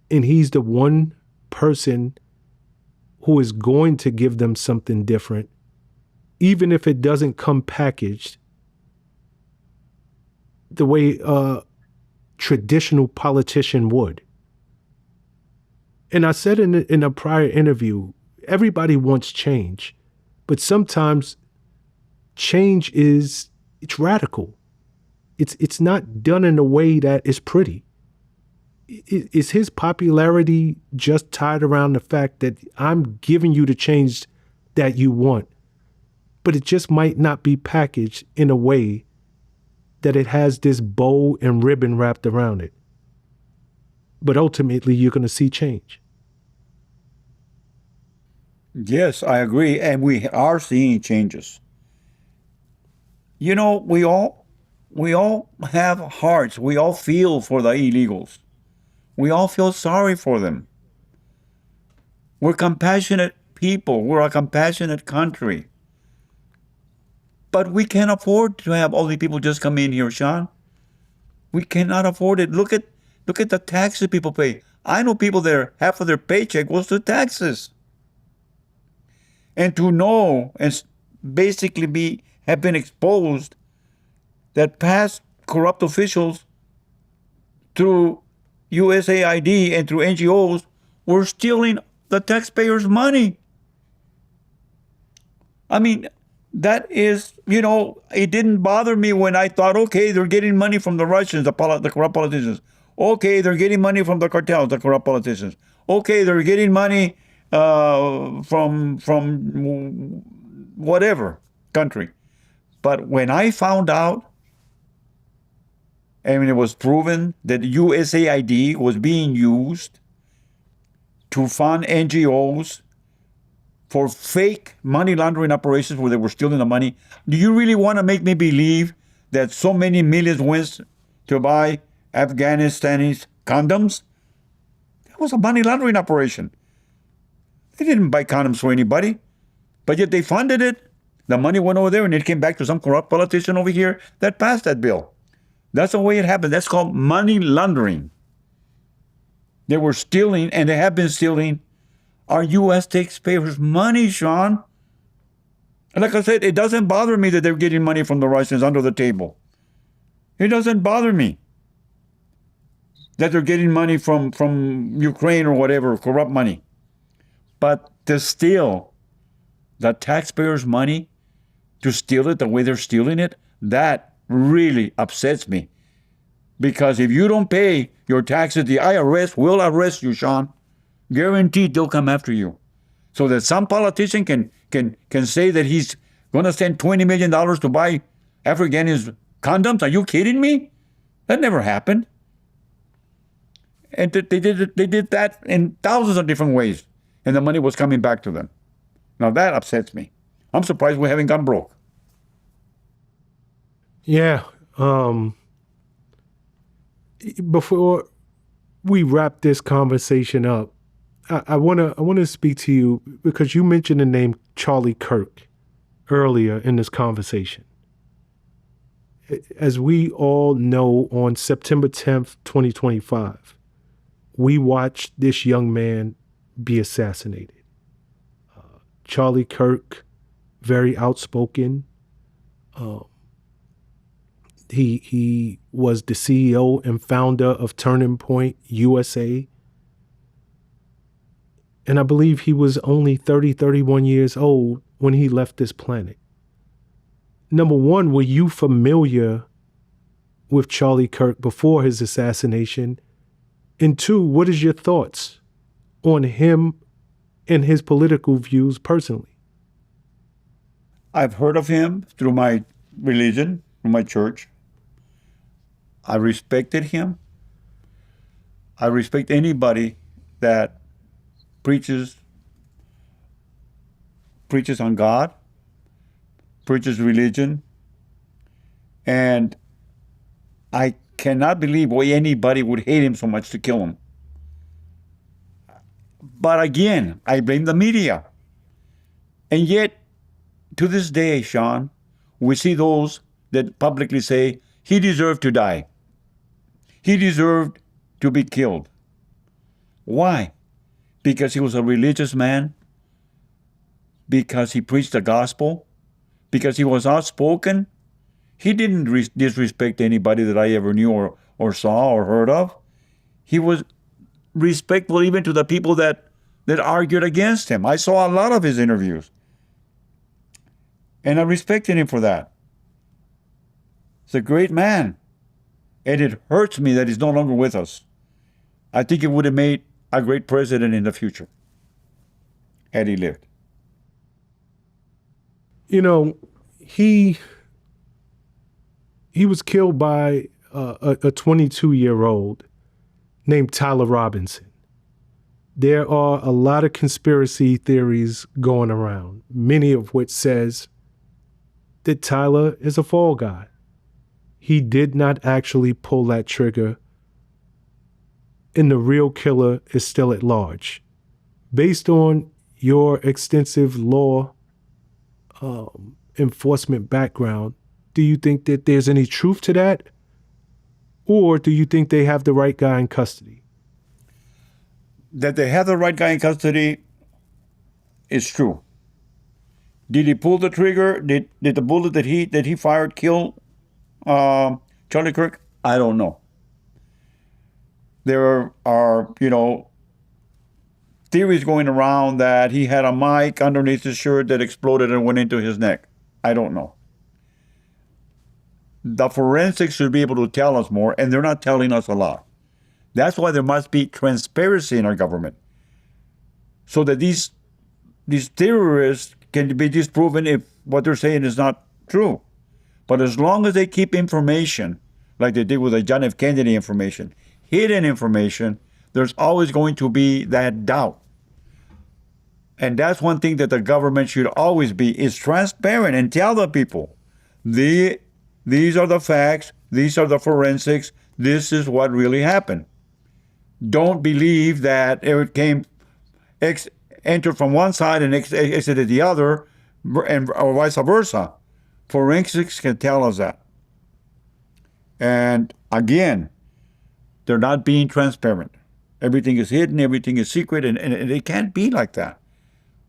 and he's the one person who is going to give them something different, even if it doesn't come packaged the way a traditional politician would. And I said in a prior interview, everybody wants change, but sometimes change it's radical. It's not done in a way that is pretty. Is his popularity just tied around the fact that I'm giving you the change that you want, but it just might not be packaged in a way that it has this bow and ribbon wrapped around it? But ultimately, you're going to see change. Yes, I agree. And we are seeing changes. You know, we all have hearts. We all feel for the illegals. We all feel sorry for them. We're compassionate people. We're a compassionate country. But we can't afford to have all these people just come in here, Shawn. We cannot afford it. Look at the taxes people pay. I know people that half of their paycheck goes to taxes. And to know and basically have been exposed that past corrupt officials through USAID and through NGOs were stealing the taxpayers' money. I mean, that is, it didn't bother me when I thought, okay, they're getting money from the Russians, the corrupt politicians. Okay, they're getting money from the cartels, the corrupt politicians. Okay, they're getting money from whatever country. But when I found out, and it was proven that USAID was being used to fund NGOs for fake money laundering operations where they were stealing the money, do you really want to make me believe that so many millions went to buy Afghanistanis condoms? That was a money laundering operation. They didn't buy condoms for anybody, but yet they funded it. The money went over there and it came back to some corrupt politician over here that passed that bill. That's the way it happened. That's called money laundering. They were stealing, and they have been stealing, our U.S. taxpayers' money, Shawn. And like I said, it doesn't bother me that they're getting money from the Russians under the table. It doesn't bother me that they're getting money from Ukraine or whatever, corrupt money. But to steal the taxpayers' money, to steal it the way they're stealing it, that really upsets me. Because if you don't pay your taxes, the IRS will arrest you, Shawn. Guaranteed they'll come after you. So that some politician can say that he's going to spend $20 million to buy Afghani's condoms. Are you kidding me? That never happened. And they did that in thousands of different ways. And the money was coming back to them. Now that upsets me. I'm surprised we haven't gone broke. Yeah. Before we wrap this conversation up, I want to speak to you because you mentioned the name Charlie Kirk earlier in this conversation. As we all know, on September 10th, 2025, we watched this young man be assassinated. Charlie Kirk, very outspoken. He was the CEO and founder of Turning Point USA. And I believe he was only 31 years old when he left this planet. Number one, were you familiar with Charlie Kirk before his assassination? And two, what is your thoughts on him and his political views personally? I've heard of him through my religion, through my church. I respected him. I respect anybody that preaches on God, preaches religion, and I cannot believe why anybody would hate him so much to kill him. But again, I blame the media. And yet, to this day, Shawn, we see those that publicly say he deserved to die. He deserved to be killed. Why? Because he was a religious man? Because he preached the gospel? Because he was outspoken? He didn't disrespect anybody that I ever knew or saw or heard of. He was respectful even to the people that argued against him. I saw a lot of his interviews. And I respected him for that. He's a great man. And it hurts me that he's no longer with us. I think he would have made a great president in the future had he lived. You know, he was killed by a 22-year-old named Tyler Robinson. There are a lot of conspiracy theories going around, many of which says that Tyler is a fall guy. He did not actually pull that trigger, and the real killer is still at large. Based on your extensive law enforcement background, do you think that there's any truth to that? Or do you think they have the right guy in custody? That they have the right guy in custody is true. Did he pull the trigger? Did the bullet that he fired kill Charlie Kirk? I don't know. There are, theories going around that he had a mic underneath his shirt that exploded and went into his neck. I don't know. The forensics should be able to tell us more, and they're not telling us a lot. That's why there must be transparency in our government, so that these terrorists can be disproven if what they're saying is not true. But as long as they keep information, like they did with the John F. Kennedy information, hidden information, there's always going to be that doubt. And that's one thing that the government should always be, is transparent and tell the people, these are the facts, these are the forensics, this is what really happened. Don't believe that it entered from one side and exited the other, or vice versa. Forensics can tell us that. And again, they're not being transparent. Everything is hidden, everything is secret, and it can't be like that.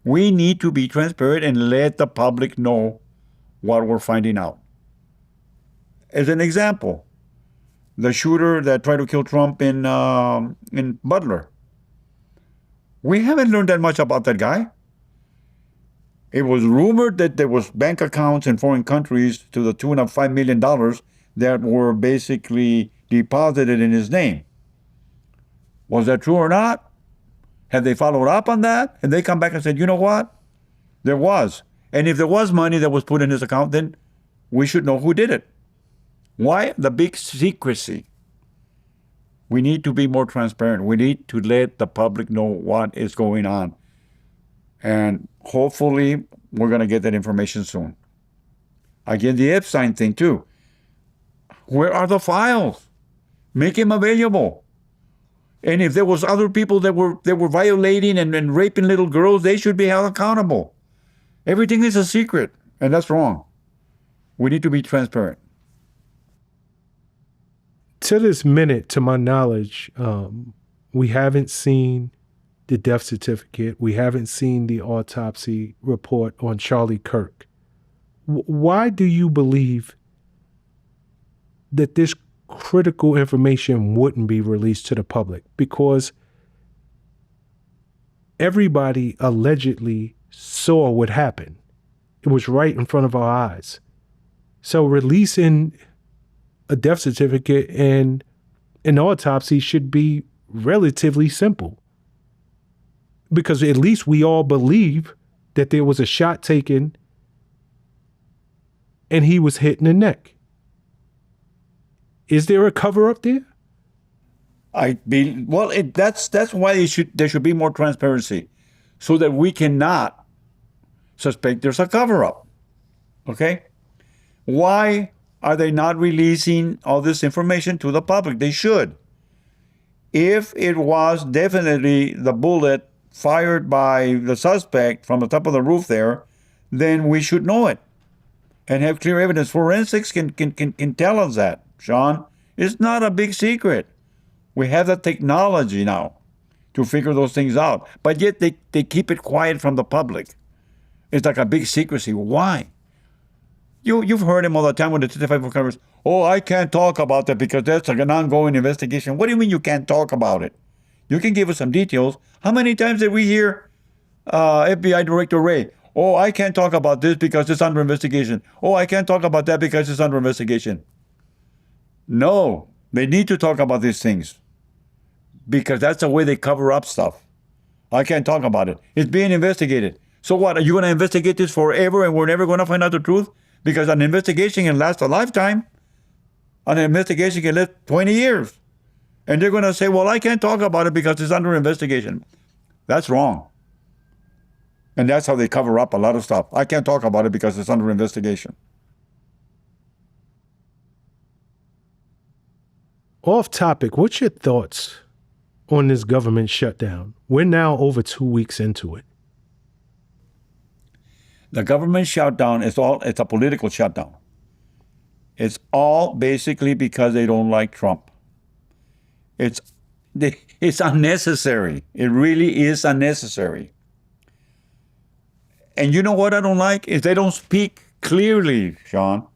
We need to be transparent and let the public know what we're finding out. As an example, the shooter that tried to kill Trump in Butler. We haven't learned that much about that guy. It was rumored that there was bank accounts in foreign countries to the tune of $5 million that were basically deposited in his name. Was that true or not? Have they followed up on that? And they come back and said, you know what? There was. And if there was money that was put in his account, then we should know who did it. Why? The big secrecy. We need to be more transparent. We need to let the public know what is going on. And hopefully, we're going to get that information soon. Again, the Epstein thing too. Where are the files? Make them available. And if there was other people that were violating and raping little girls, they should be held accountable. Everything is a secret, and that's wrong. We need to be transparent. To this minute, to my knowledge, we haven't seen the death certificate. We haven't seen the autopsy report on Charlie Kirk. Why do you believe that this critical information wouldn't be released to the public? Because everybody allegedly saw what happened. It was right in front of our eyes. So releasing a death certificate and an autopsy should be relatively simple. Because at least we all believe that there was a shot taken and he was hit in the neck. Is there a cover up there? That's why there should be more transparency, so that we cannot suspect there's a cover up. Okay? Why are they not releasing all this information to the public? They should. If it was definitely the bullet fired by the suspect from the top of the roof there, then we should know it and have clear evidence. Forensics can tell us that, Shawn. It's not a big secret. We have the technology now to figure those things out, but yet they keep it quiet from the public. It's like a big secrecy. Why? You've heard him all the time when they testify for Congress. Oh, I can't talk about that because that's like an ongoing investigation. What do you mean you can't talk about it? You can give us some details. How many times did we hear FBI Director Wray? Oh, I can't talk about this because it's under investigation. Oh, I can't talk about that because it's under investigation. No, They need to talk about these things because that's the way they cover up stuff. I can't talk about it. It's being investigated. So what? Are you going to investigate this forever and we're never going to find out the truth? Because an investigation can last a lifetime. An investigation can last 20 years. And they're going to say, well, I can't talk about it because it's under investigation. That's wrong. And that's how they cover up a lot of stuff. I can't talk about it because it's under investigation. Off topic, what's your thoughts on this government shutdown? We're now over 2 weeks into it. The government shutdown it's a political shutdown. It's all basically because they don't like Trump. It's unnecessary. It really is unnecessary. And you know what I don't like is they don't speak clearly, Shawn.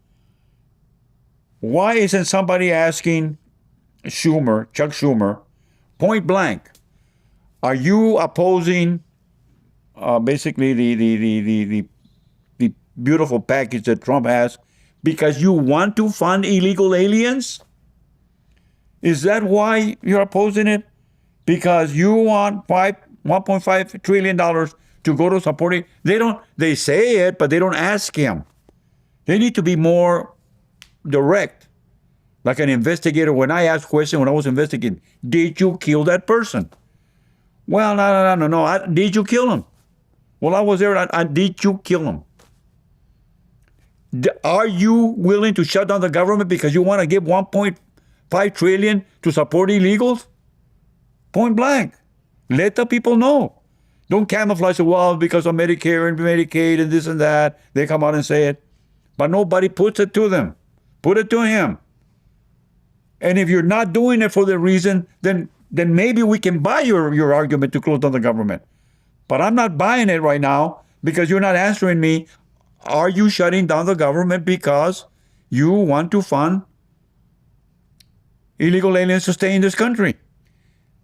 Why isn't somebody asking Chuck Schumer, point blank, are you opposing basically the beautiful package that Trump has because you want to fund illegal aliens? Is that why you're opposing it? Because you want $1.5 trillion to go to supporting? They say it, but they don't ask him. They need to be more direct. Like an investigator, when I asked questions, when I was investigating, did you kill that person? Well, no. Did you kill him? Well, I was there. Did you kill him? Are you willing to shut down the government because you want to give $1.5 trillion to support illegals? Point blank. Let the people know. Don't camouflage it, well, because of Medicare and Medicaid and this and that. They come out and say it. But nobody puts it to them. Put it to him. And if you're not doing it for the reason, then maybe we can buy your argument to close down the government. But I'm not buying it right now because you're not answering me. Are you shutting down the government because you want to fund illegal aliens to stay in this country?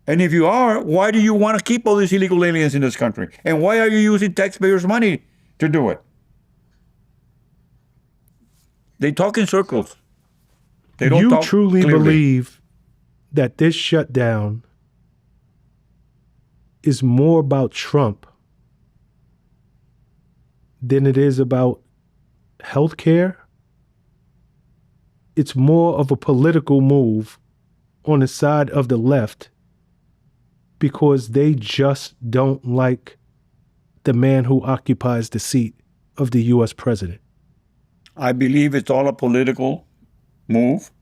And if you are, why do you want to keep all these illegal aliens in this country? And why are you using taxpayers' money to do it? They talk in circles. They don't talk truly clearly. Believe that this shutdown is more about Trump than it is about healthcare? It's more of a political move on the side of the left because they just don't like the man who occupies the seat of the U.S. president. I believe it's all a political move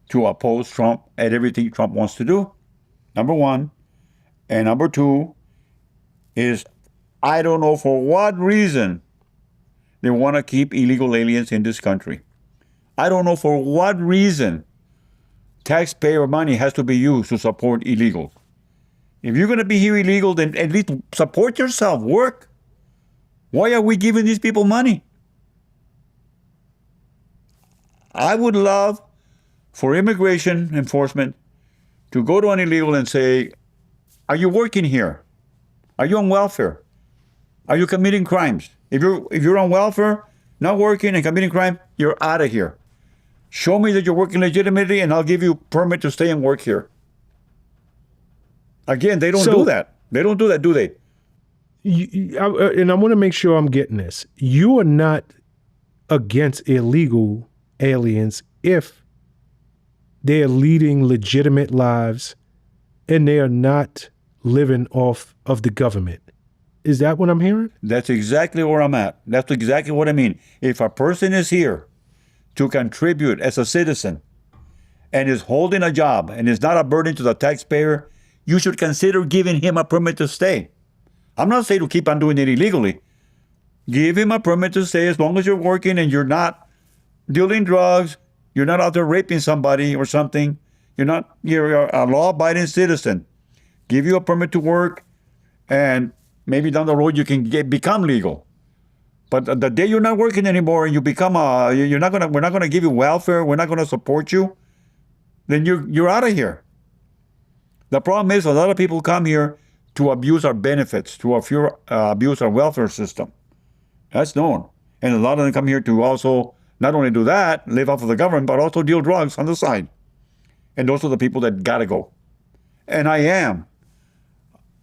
to oppose Trump at everything Trump wants to do, number one. And number two is, I don't know for what reason they want to keep illegal aliens in this country. I don't know for what reason taxpayer money has to be used to support illegals. If you're going to be here illegal, then at least support yourself, work. Why are we giving these people money? I would love for immigration enforcement to go to an illegal and say, are you working here? Are you on welfare? Are you committing crimes? If you're on welfare, not working and committing crime, you're out of here. Show me that you're working legitimately and I'll give you a permit to stay and work here. Again, they don't do that. They don't do that, do they? And I want to make sure I'm getting this. You are not against illegal aliens if they are leading legitimate lives and they are not living off of the government. Is that what I'm hearing? That's exactly where I'm at. That's exactly what I mean. If a person is here to contribute as a citizen and is holding a job and is not a burden to the taxpayer, you should consider giving him a permit to stay. I'm not saying to keep on doing it illegally. Give him a permit to stay as long as you're working and you're not dealing drugs, you're not out there raping somebody or something. You're a law-abiding citizen. Give you a permit to work, and maybe down the road you can become legal. But the day you're not working anymore and you become we're not gonna give you welfare, we're not gonna support you, then you're out of here. The problem is a lot of people come here to abuse our benefits, to abuse our welfare system. That's known. And a lot of them come here to also not only do that, live off of the government, but also deal drugs on the side. And those are the people that gotta go. And I am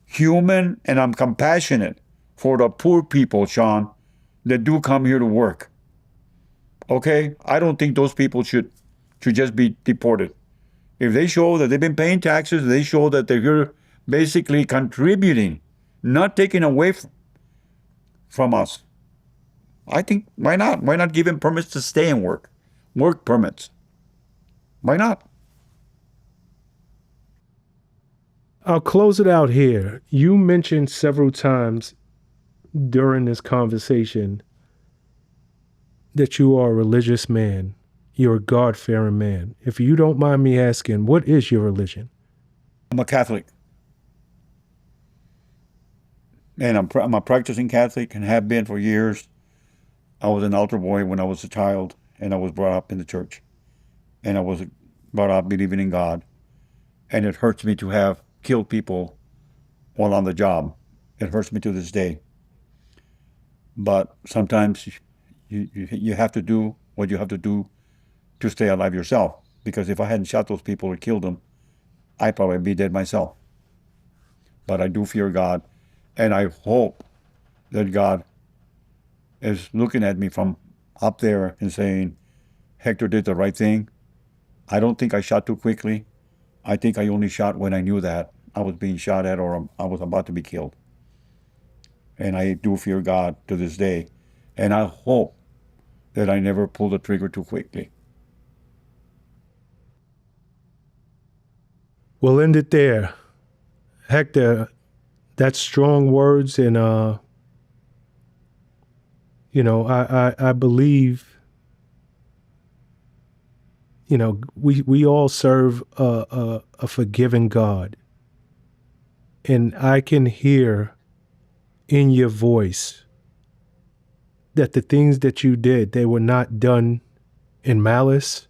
human and I'm compassionate for the poor people, Shawn, that do come here to work. Okay? I don't think those people should just be deported. If they show that they've been paying taxes, they show that they're here basically contributing, not taking away from us. I think, why not? Why not give them permits to stay and work? Work permits. Why not? I'll close it out here. You mentioned several times during this conversation that you are a religious man. You're a God-fearing man. If you don't mind me asking, what is your religion? I'm a Catholic. And I'm a practicing Catholic and have been for years. I was an altar boy when I was a child, and I was brought up in the church. And I was brought up believing in God. And it hurts me to have killed people while on the job. It hurts me to this day. But sometimes you have to do what you have to do to stay alive yourself. Because if I hadn't shot those people or killed them, I'd probably be dead myself. But I do fear God. And I hope that God is looking at me from up there and saying, Hector did the right thing. I don't think I shot too quickly. I think I only shot when I knew that I was being shot at or I was about to be killed. And I do fear God to this day. And I hope that I never pull the trigger too quickly. We'll end it there. Hector, that's strong words, and I believe, we all serve a forgiving God. And I can hear in your voice that the things that you did, they were not done in malice.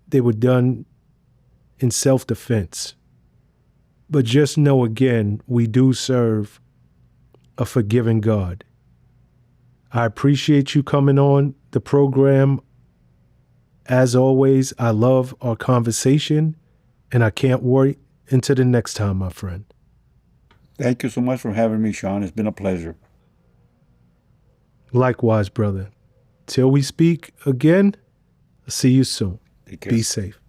They were done in self-defense. But just know again, we do serve a forgiving God. I appreciate you coming on the program. As always, I love our conversation, and I can't wait until the next time, my friend. Thank you so much for having me, Shawn. It's been a pleasure. Likewise, brother. Till we speak again, I'll see you soon. Take care. Be safe.